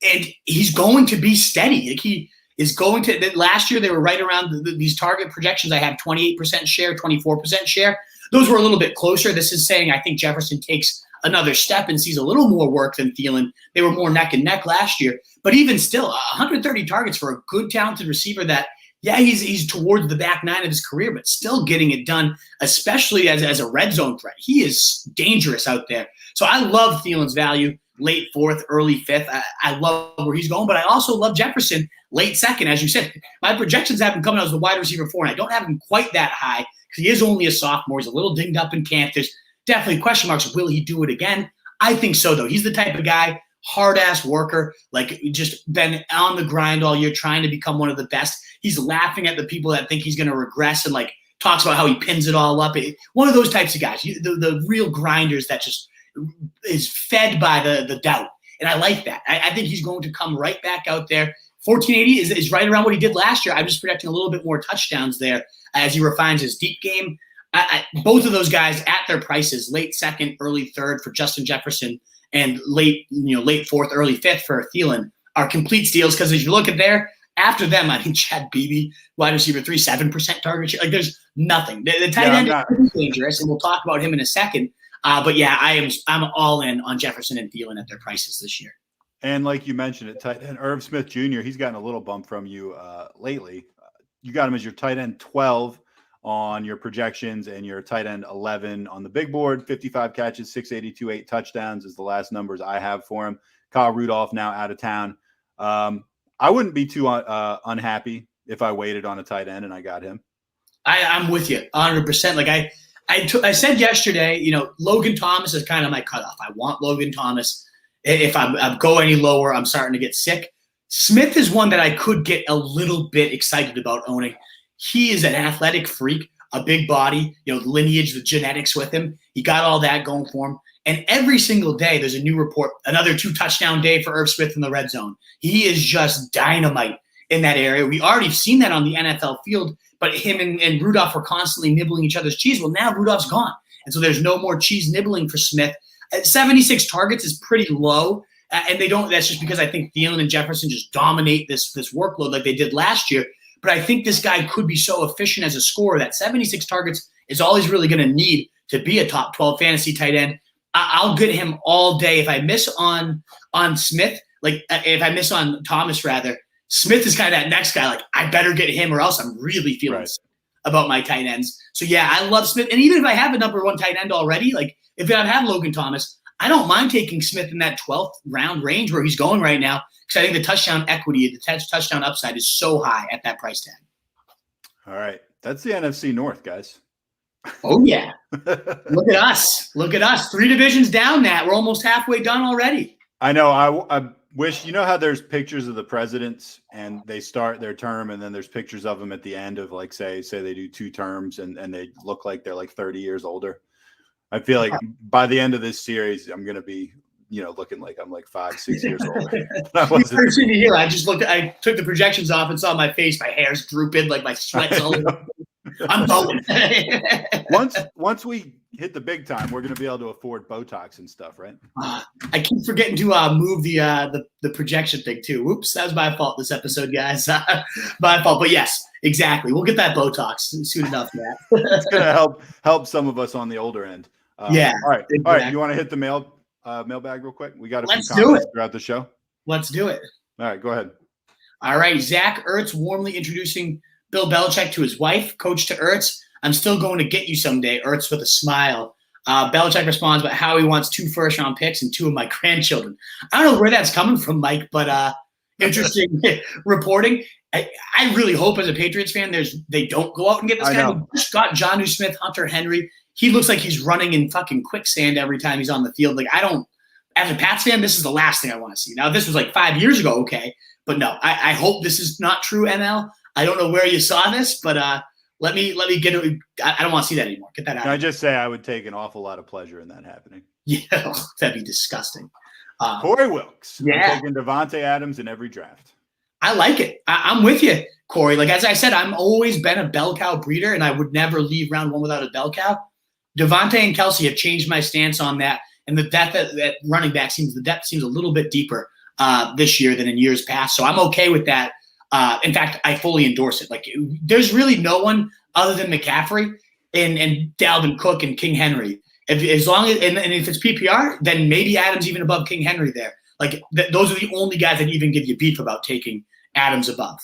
And he's going to be steady. Like, he is going to – last year they were right around these target projections. I had 28% share, 24% share. Those were a little bit closer. This is saying I think Jefferson takes another step and sees a little more work than Thielen. They were more neck and neck last year. But even still, 130 targets for a good, talented receiver that, he's towards the back 9 of his career, but still getting it done, especially as a red zone threat. He is dangerous out there. So I love Thielen's value, late 4th, early 5th. I love where he's going, but I also love Jefferson, late 2nd. As you said, my projections have him coming out as the wide receiver 4, and I don't have him quite that high because he is only a sophomore. He's a little dinged up in camp. There's definitely question marks. Will he do it again? I think so, though. He's the type of guy, hard-ass worker, like just been on the grind all year trying to become one of the best. He's laughing at the people that think he's going to regress and like talks about how he pins it all up. One of those types of guys, the real grinders that just is fed by the doubt. And I like that. I think he's going to come right back out there. 1480 is right around what he did last year. I'm just projecting a little bit more touchdowns there as he refines his deep game. Both of those guys at their prices, late 2nd, early 3rd for Justin Jefferson and late 4th, early 5th for Thielen are complete steals because as you look at there, after them, I think Chad Beebe, wide receiver 3, 7% target share. Like there's nothing. The tight end is dangerous, and we'll talk about him in a second. But I'm all in on Jefferson and Thielen at their prices this year. And like you mentioned, at tight end, Irv Smith Jr., he's gotten a little bump from you lately. You got him as your tight end 12 on your projections and your tight end 11 on the big board. 55 catches, 682, 8 touchdowns is the last numbers I have for him. Kyle Rudolph now out of town. I wouldn't be too unhappy if I waited on a tight end and I got him. I'm with you 100%. Like I said yesterday, Logan Thomas is kind of my cutoff. I want Logan Thomas. If I go any lower, I'm starting to get sick. Smith is one that I could get a little bit excited about owning. He is an athletic freak, a big body, lineage, the genetics with him. He got all that going for him. And every single day there's a new report, another 2-touchdown day for Irv Smith in the red zone. He is just dynamite in that area. We already seen that on the NFL field, but him and Rudolph were constantly nibbling each other's cheese. Well, now Rudolph's gone. And so there's no more cheese nibbling for Smith. 76 targets is pretty low. And that's just because I think Thielen and Jefferson just dominate this workload like they did last year. But I think this guy could be so efficient as a scorer that 76 targets is all he's really going to need to be a top 12 fantasy tight end. I'll get him all day. If I miss on Smith, like if I miss on Thomas rather, Smith is kind of that next guy. Like I better get him or else I'm really feeling sick about my tight ends. So yeah, I love Smith. And even if I have a number 1 tight end already, like if I have Logan Thomas, I don't mind taking Smith in that 12th round range where he's going right now because I think the touchdown equity, the touchdown upside is so high at that price tag. All right. That's the NFC North, guys. Oh, yeah. Look at us. Look at us. 3 divisions down that. We're almost halfway done already. I know. I wish, how there's pictures of the presidents and they start their term and then there's pictures of them at the end of like, say they do 2 terms and they look like they're like 30 years older. I feel like by the end of this series, I'm going to be, looking like I'm like 5-6 years older. I just I took the projections off and saw my face. My hair's drooping, like my sweat's all over. I'm going. Once we hit the big time, we're going to be able to afford Botox and stuff, right? I keep forgetting to move the projection thing too. Whoops, that was my fault this episode, guys. My fault. But yes, exactly. We'll get that Botox soon enough, Matt. It's going to help some of us on the older end. Yeah. All right. Exactly. All right. You want to hit the mailbag real quick? We got a few Let's do comments it. throughout the show. Let's do it. All right. Go ahead. All right. Zach Ertz warmly introducing Bill Belichick to his wife. Coach to Ertz, I'm still going to get you someday. Ertz with a smile. Belichick responds about how he wants 2 first-round picks and 2 of my grandchildren. I don't know where that's coming from, Mike, but interesting reporting. I really hope as a Patriots fan they don't go out and get this guy. We just got Jonnu Smith, Hunter Henry. He looks like he's running in fucking quicksand every time he's on the field. Like, as a Pats fan, this is the last thing I want to see. Now, if this was like 5 years ago, okay. But no, I hope this is not true, ML. I don't know where you saw this, but let me get it. I don't want to see that anymore. Get that out. Can I just say I would take an awful lot of pleasure in that happening? Yeah, that'd be disgusting. Corey Wilkes. Yeah. I'm taking Davante Adams in every draft. I like it. I'm with you, Corey. Like, as I said, I'm always been a bell cow breeder, and I would never leave round 1 without a bell cow. Davante and Kelsey have changed my stance on that, and the depth at running back seems a little bit deeper this year than in years past. So I'm okay with that. In fact, I fully endorse it. Like, there's really no one other than McCaffrey and Dalvin Cook and King Henry. As long as if it's PPR, then maybe Adams even above King Henry there. Like, those are the only guys that even give you beef about taking Adams above.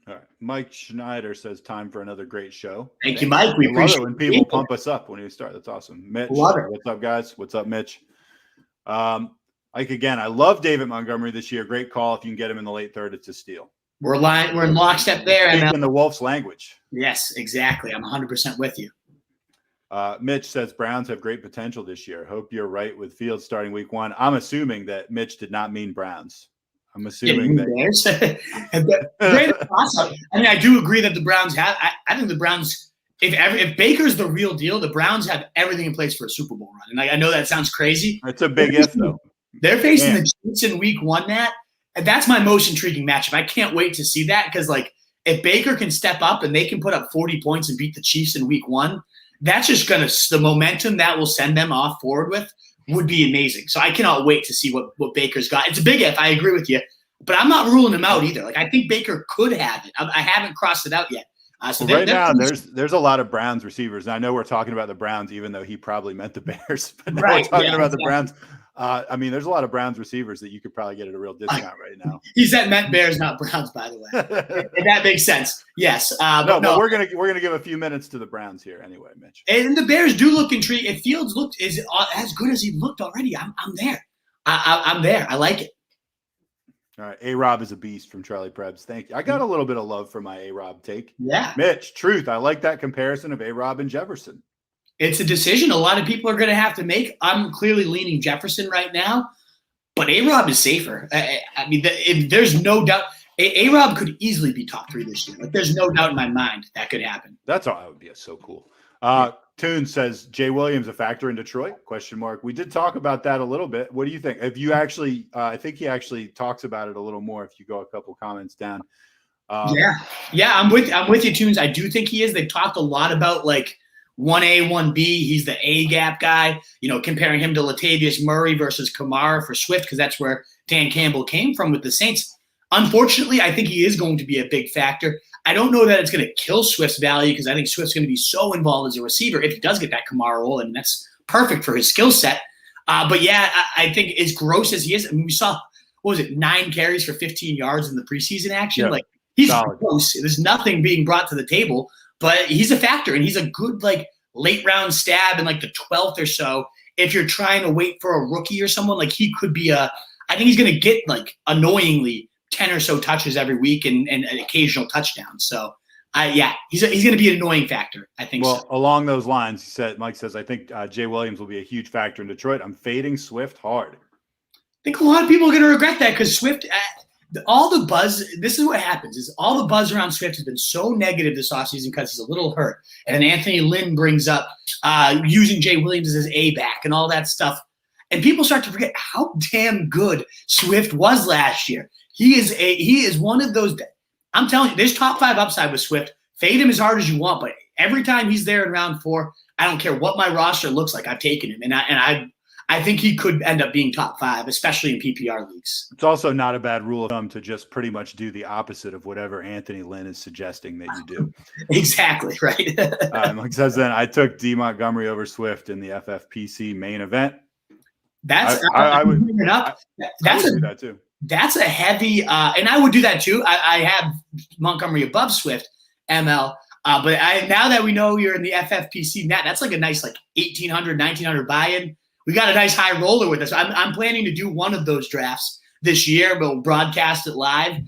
All right. Mike Schneider says time for another great show. Thank you, Mike. We appreciate it when people pump us up when we start. That's awesome. Mitch, what's up, guys? What's up, Mitch? Like, again, I love David Montgomery this year. Great call. If you can get him in the late third, it's a steal. We're in lockstep there. Speaking the Wolf's language. Yes, exactly. I'm 100% with you. Mitch says Browns have great potential this year. Hope you're right with Fields starting week 1. I'm assuming that Mitch did not mean Browns. I'm assuming that. Great awesome. I mean, I do agree that the Browns have. I think the Browns, if Baker's the real deal, the Browns have everything in place for a Super Bowl run. And I know that sounds crazy. It's a big if, though. They're facing the Chiefs in week 1, Matt. And that's my most intriguing matchup. I can't wait to see that because, like, if Baker can step up and they can put up 40 points and beat the Chiefs in week 1, that's just going to – the momentum that will send them off forward with would be amazing. So I cannot wait to see what Baker's got. It's a big if. I agree with you. But I'm not ruling him out either. Like, I think Baker could have it. I haven't crossed it out yet. So right now, there's a lot of Browns receivers. And I know we're talking about the Browns, even though he probably meant the Bears. But now we're talking about the Browns. I mean, there's a lot of Browns receivers that you could probably get at a real discount right now. He said meant Bears, not Browns, by the way. And that makes sense. Yes. But we're gonna give a few minutes to the Browns here anyway, Mitch. And the Bears do look intrigued. If Fields looked as good as he looked already, I'm there. I'm there. I like it. All right, A-Rob is a beast from Charlie Prebs. Thank you. I got a little bit of love for my A-Rob take. Yeah. Mitch, truth. I like that comparison of A-Rob and Jefferson. It's a decision a lot of people are going to have to make. I'm clearly leaning Jefferson right now, but A-Rob is safer. I mean, there's no doubt. A-Rob could easily be top 3 this year. Like, there's no doubt in my mind that could happen. That would be so cool. Toon says Jay Williams a factor in Detroit? ? We did talk about that a little bit. What do you think? If you actually, I think he actually talks about it a little more. If you go a couple comments down. Yeah, I'm with you, Toons. I do think he is. They've talked a lot about like 1A, 1B. He's the A gap guy. You know, comparing him to Latavius Murray versus Kamara for Swift because that's where Dan Campbell came from with the Saints. Unfortunately, I think he is going to be a big factor. I don't know that it's going to kill Swift's value because I think Swift's going to be so involved as a receiver if he does get that Kamara role, and that's perfect for his skill set. But yeah, I think as gross as he is, I mean, we saw, 9 carries for 15 yards in the preseason action? Yeah, like, he's gross. There's nothing being brought to the table, but he's a factor, and he's a good, like, late round stab in, like, the 12th or so. If you're trying to wait for a rookie or someone, like, he could be I think he's going to get, like, annoyingly 10 or so touches every week and an occasional touchdown. So, he's going to be an annoying factor, I think. Well, along those lines, Mike says, I think Jay Williams will be a huge factor in Detroit. I'm fading Swift hard. I think a lot of people are going to regret that because Swift, all the buzz, this is what happens, is all the buzz around Swift has been so negative this offseason because he's a little hurt. And then Anthony Lynn brings up using Jay Williams as his A-back and all that stuff. And people start to forget how damn good Swift was last year. He is one of those. I'm telling you, there's top 5 upside with Swift. Fade him as hard as you want, but every time he's there in round 4, I don't care what my roster looks like, I've taken him. And I think he could end up being top 5, especially in PPR leagues. It's also not a bad rule of thumb to just pretty much do the opposite of whatever Anthony Lynn is suggesting that you do. Exactly, right? Like it says then, I took D. Montgomery over Swift in the FFPC main event. I would do that too. That's a heavy, and I would do that too. I have Montgomery above Swift, ML. But now that we know you're in the FFPC, that's like a nice like 1,800, 1,900 buy-in. We got a nice high roller with us. I'm planning to do one of those drafts this year. We'll broadcast it live.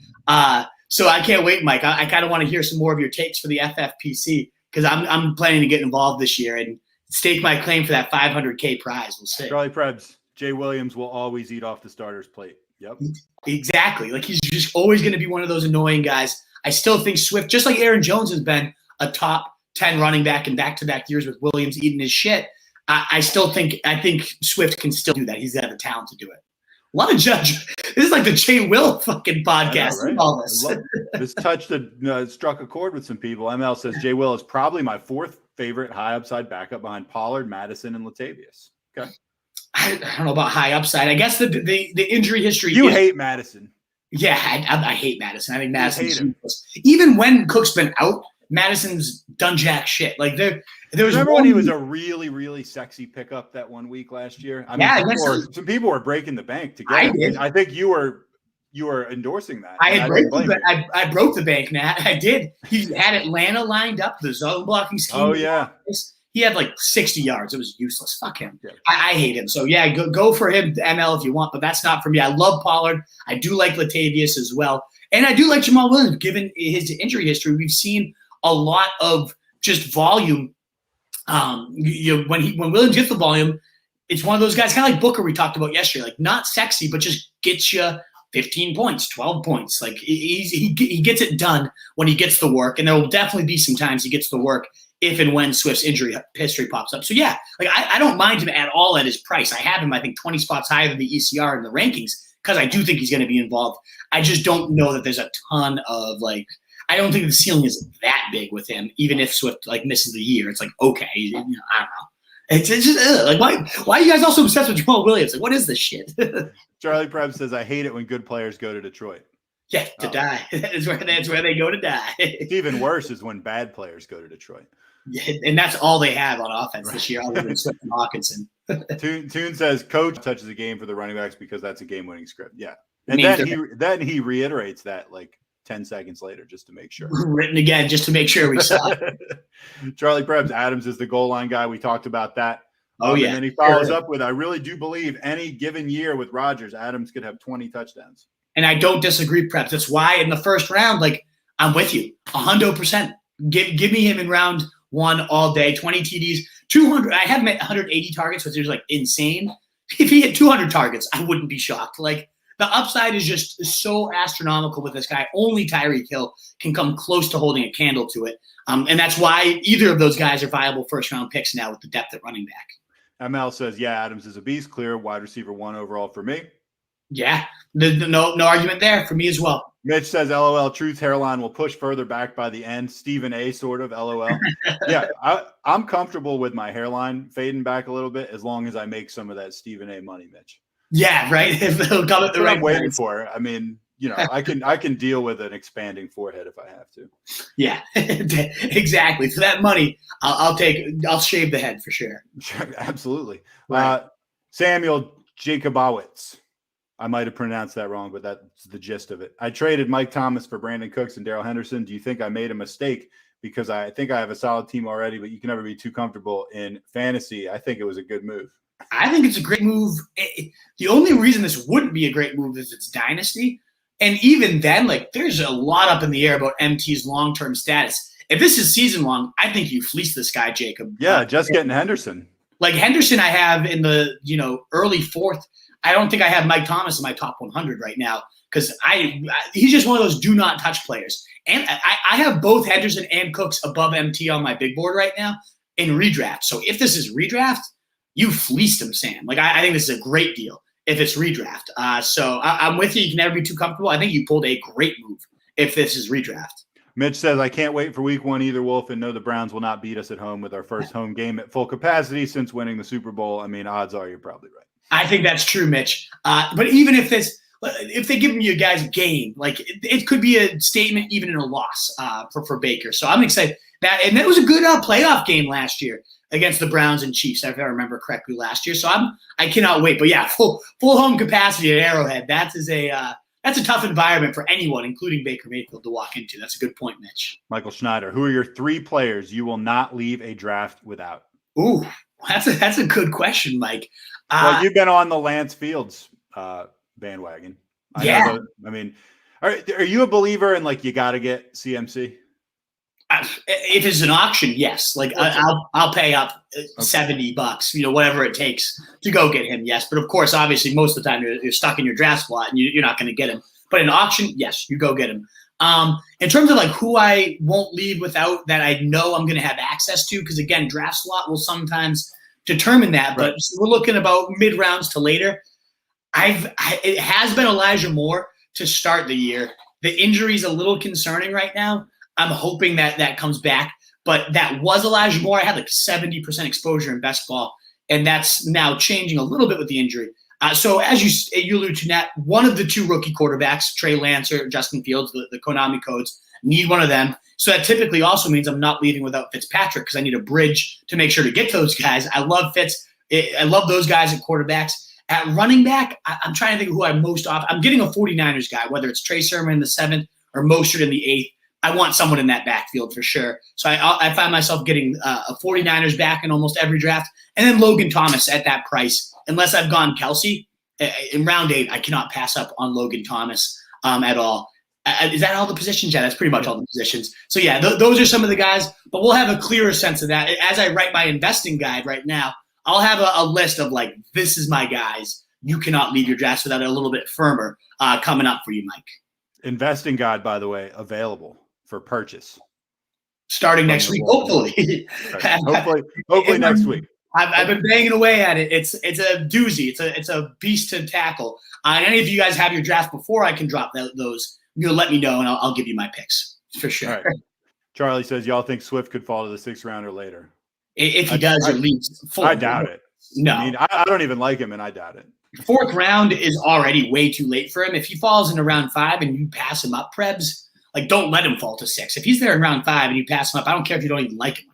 So I can't wait, Mike. I kind of want to hear some more of your takes for the FFPC because I'm planning to get involved this year and stake my claim for that $500K prize. We'll see. Charlie Prebs, Jay Williams will always eat off the starter's plate. Yep. Exactly. Like he's just always going to be one of those annoying guys. I still think Swift, just like Aaron Jones has been a top 10 running back in back-to-back years with Williams eating his shit. I think Swift can still do that. He's got the talent to do it. A lot of judge. This is like the Jay Will fucking podcast. Know, right? All this. This struck a chord with some people. ML says Jay Will is probably my 4th favorite high upside backup behind Pollard, Madison, and Latavius. Okay. I don't know about high upside. I guess the injury history. You hate Madison. Yeah, I hate Madison. I think Madison's useless. Even when Cook's been out, Madison's done jack shit. Like there was. Remember when he was a really, really sexy pickup that one week last year? I mean, some people were breaking the bank to get him. I think you were endorsing that. I broke the bank, Nat. I did. He had Atlanta lined up, the zone blocking scheme. Oh yeah. He had like 60 yards. It was useless. Fuck him. Yeah. I hate him. So yeah, go for him ML if you want, but that's not for me. I love Pollard. I do like Latavius as well, and I do like Jamal Williams. Given his injury history, we've seen a lot of just volume. When Williams gets the volume, it's one of those guys, kind of like Booker we talked about yesterday, like not sexy, but just gets you 15 points, 12 points. Like he gets it done when he gets the work, and there will definitely be some times he gets the work if and when Swift's injury history pops up. So yeah, like I don't mind him at all at his price. I have him, I think, 20 spots higher than the ECR in the rankings because I do think he's going to be involved. I just don't know that there's a ton of I don't think the ceiling is that big with him, even if Swift misses the year. It's like, okay, I don't know. It's just like why are you guys also obsessed with Jamal Williams? Like, what is this shit? Charlie Prebs says, I hate it when good players go to Detroit. Yeah, to die. That's where they go to die. It's even worse is when bad players go to Detroit. Yeah, and that's all they have on offense this year, other than Swift and Hockenson. Toon says coach touches the game for the running backs because that's a game-winning script. Yeah, and then he reiterates that 10 seconds later just to make sure. Written again just to make sure we saw it. Charlie Prebs, Adams is the goal line guy. We talked about that. Oh yeah, and then he follows up with, I really do believe any given year with Rodgers, Adams could have 20 touchdowns. And I don't disagree, Prebs. That's why in the first round, I'm with you 100%. Give me him in round 1 all day, 20 TDs, 200. I have him at 180 targets, which is insane. If he hit 200 targets, I wouldn't be shocked. The upside is just so astronomical with this guy. Only Tyreek Hill can come close to holding a candle to it. And that's why either of those guys are viable first-round picks now with the depth at running back. ML says, yeah, Adams is a beast. Clear wide receiver 1 overall for me. Yeah, no argument there for me as well. Mitch says, LOL, Truth's hairline will push further back by the end. Stephen A. sort of, LOL. Yeah, I'm comfortable with my hairline fading back a little bit as long as I make some of that Stephen A. money, Mitch. Yeah, right. If they'll come at the right I'm waiting for. I mean, I can deal with an expanding forehead if I have to. Yeah, exactly. For that money, I'll shave the head for sure. Absolutely. Right. Samuel Jacobowitz. I might have pronounced that wrong, but that's the gist of it. I traded Mike Thomas for Brandon Cooks and Darrell Henderson. Do you think I made a mistake? Because I think I have a solid team already, but you can never be too comfortable in fantasy. I think it was a good move. I think it's a great move. The only reason this wouldn't be a great move is it's dynasty. And even then, there's a lot up in the air about MT's long-term status. If this is season long, I think you fleece this guy, Jacob. Yeah, just getting Henderson. Henderson I have in the, early 4th. I don't think I have Mike Thomas in my top 100 right now because he's just one of those do not touch players. And I have both Henderson and Cooks above MT on my big board right now in redraft. So if this is redraft, you fleeced him, Sam. I think this is a great deal if it's redraft. So I'm with you. You can never be too comfortable. I think you pulled a great move if this is redraft. Mitch says, I can't wait for week 1 either, Wolf, and know the Browns will not beat us at home with our first home game at full capacity since winning the Super Bowl. I mean, odds are you're probably right. I think that's true, Mitch. But even if they give you guys a game, like it could be a statement even in a loss for Baker. So I'm excited. That was a good playoff game last year against the Browns and Chiefs, if I remember correctly last year. So I cannot wait. But yeah, full home capacity at Arrowhead. That's a tough environment for anyone, including Baker Mayfield, to walk into. That's a good point, Mitch. Michael Schneider, who are your 3 players you will not leave a draft without? Ooh, that's a good question, Mike. Well, you've been on the Lance Fields bandwagon. Yeah. I mean, are you a believer in you got to get CMC? If it's an auction, yes. I'll pay up $70, whatever it takes to go get him. Yes, but of course, obviously, most of the time you're stuck in your draft slot and you're not going to get him. But in auction, yes, you go get him. In terms of who I won't leave without that I know I'm going to have access to, because again, draft slot will sometimes determine that. Right. But we're looking about mid rounds to later. It has been Elijah Moore to start the year. The injury is a little concerning right now. I'm hoping that comes back, but that was Elijah Moore. I had 70% exposure in best ball, and that's now changing a little bit with the injury. So as you allude to, Nat, one of the 2 rookie quarterbacks, Trey Lance or Justin Fields, the Konami codes, need one of them. So that typically also means I'm not leaving without Fitzpatrick because I need a bridge to make sure to get those guys. I love Fitz. I love those guys at quarterbacks. At running back, I'm trying to think of who I'm most off. I'm getting a 49ers guy, whether it's Trey Sermon in the 7th or Mostert in the 8th. I want someone in that backfield for sure. So I find myself getting a 49ers back in almost every draft. And then Logan Thomas at that price. Unless I've gone Kelsey, in round 8, I cannot pass up on Logan Thomas at all. Is that all the positions? Yeah, that's pretty much all the positions. So yeah, those are some of the guys. But we'll have a clearer sense of that. As I write my investing guide right now, I'll have a list of this is my guys. You cannot leave your drafts without a little bit firmer coming up for you, Mike. Investing guide, by the way, available for purchase starting next week, hopefully. hopefully next week. I've been banging away at it. It's a doozy. It's a beast to tackle. And any of you guys have your draft before I can drop those, you'll let me know and I'll give you my picks for sure. All right. Charlie says y'all think Swift could fall to the 6th round or later. If he does, at least. I doubt it. No, I mean I don't even like him, and I doubt it. 4th round is already way too late for him. If he falls into round 5 and you pass him up, Prebz. Don't let him fall to 6. If he's there in round 5 and you pass him up, I don't care if you don't even like him.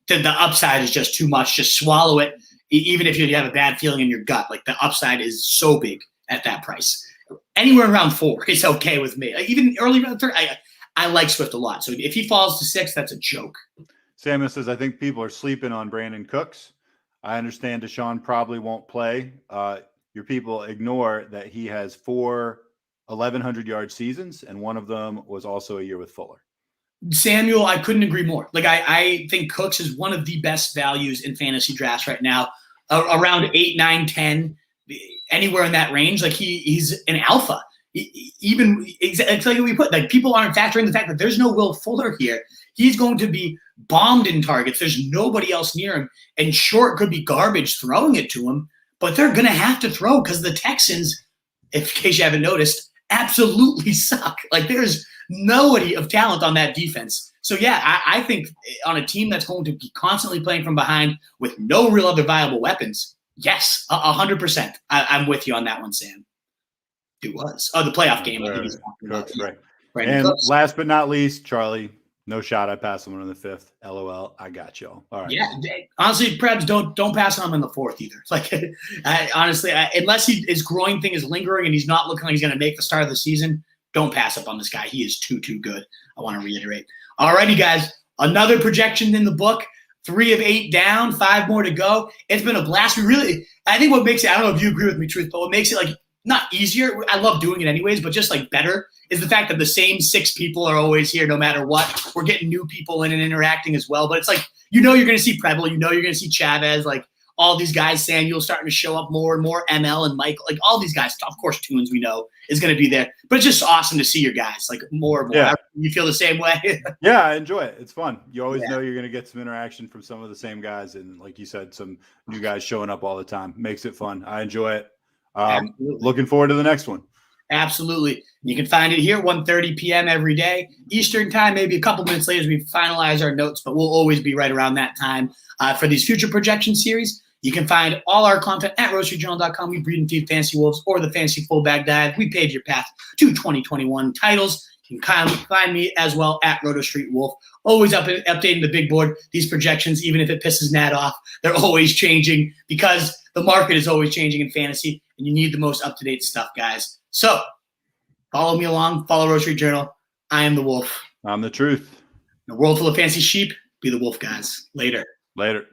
The upside is just too much. Just swallow it, even if you have a bad feeling in your gut. The upside is so big at that price. Anywhere around 4 is okay with me. Even early round 3, I like Swift a lot. So if he falls to 6, that's a joke. Samuel says, I think people are sleeping on Brandon Cooks. I understand Deshaun probably won't play. Your people ignore that he has 4 1,100-yard seasons, and one of them was also a year with Fuller. Samuel, I couldn't agree more. I think Cooks is one of the best values in fantasy drafts right now, around 8, 9, 10, anywhere in that range. He's an alpha. It's like we put, people aren't factoring the fact that there's no Will Fuller here. He's going to be bombed in targets. There's nobody else near him, and Short could be garbage throwing it to him, but they're going to have to throw because the Texans, in case you haven't noticed, absolutely suck. There's nobody of talent on that defense. So yeah, I think on a team that's going to be constantly playing from behind with no real other viable weapons, yes, 100%. I'm with you on that one, Sam. It was. The playoff game. I think he's talking about. Right. And last but not least, Charlie, no shot. I passed him in the 5th. LOL. I got y'all. All right. Yeah. Honestly, Prebz, don't pass on him in the 4th either. Honestly, unless his groin thing is lingering and he's not looking like he's going to make the start of the season, don't pass up on this guy. He is too good. I want to reiterate. All righty, guys. Another projection in the book. 3 of 8 down, 5 more to go. It's been a blast. I think what makes it, I don't know if you agree with me, Truth, but what makes it not easier, I love doing it anyways, but just better is the fact that the same 6 people are always here no matter what. We're getting new people in and interacting as well. But it's you're going to see Preble, you're going to see Chavez, all these guys, Samuel starting to show up more and more, ML and Michael, all these guys. Of course, Tunes we know is going to be there. But it's just awesome to see your guys, more and more. Yeah. You feel the same way? Yeah, I enjoy it. It's fun. You always know you're going to get some interaction from some of the same guys. And like you said, some new guys showing up all the time. Makes it fun. I enjoy it. Looking forward to the next one. Absolutely. You can find it here 1:30 p.m. every day, Eastern time, maybe a couple minutes later as we finalize our notes, but we'll always be right around that time for these future projection series. You can find all our content at roastreetjournal.com. We breed and feed Fantasy Wolves or the Fantasy Fullback Dive. We paved your path to 2021 titles. You can find me as well at Roto Street Wolf. Always updating the big board. These projections, even if it pisses Nat off, they're always changing because the market is always changing in fantasy, and you need the most up-to-date stuff, guys. So follow me along. Follow Roto Street Journal. I am the Wolf. I'm the Truth. In a world full of fancy sheep, be the wolf, guys. Later. Later.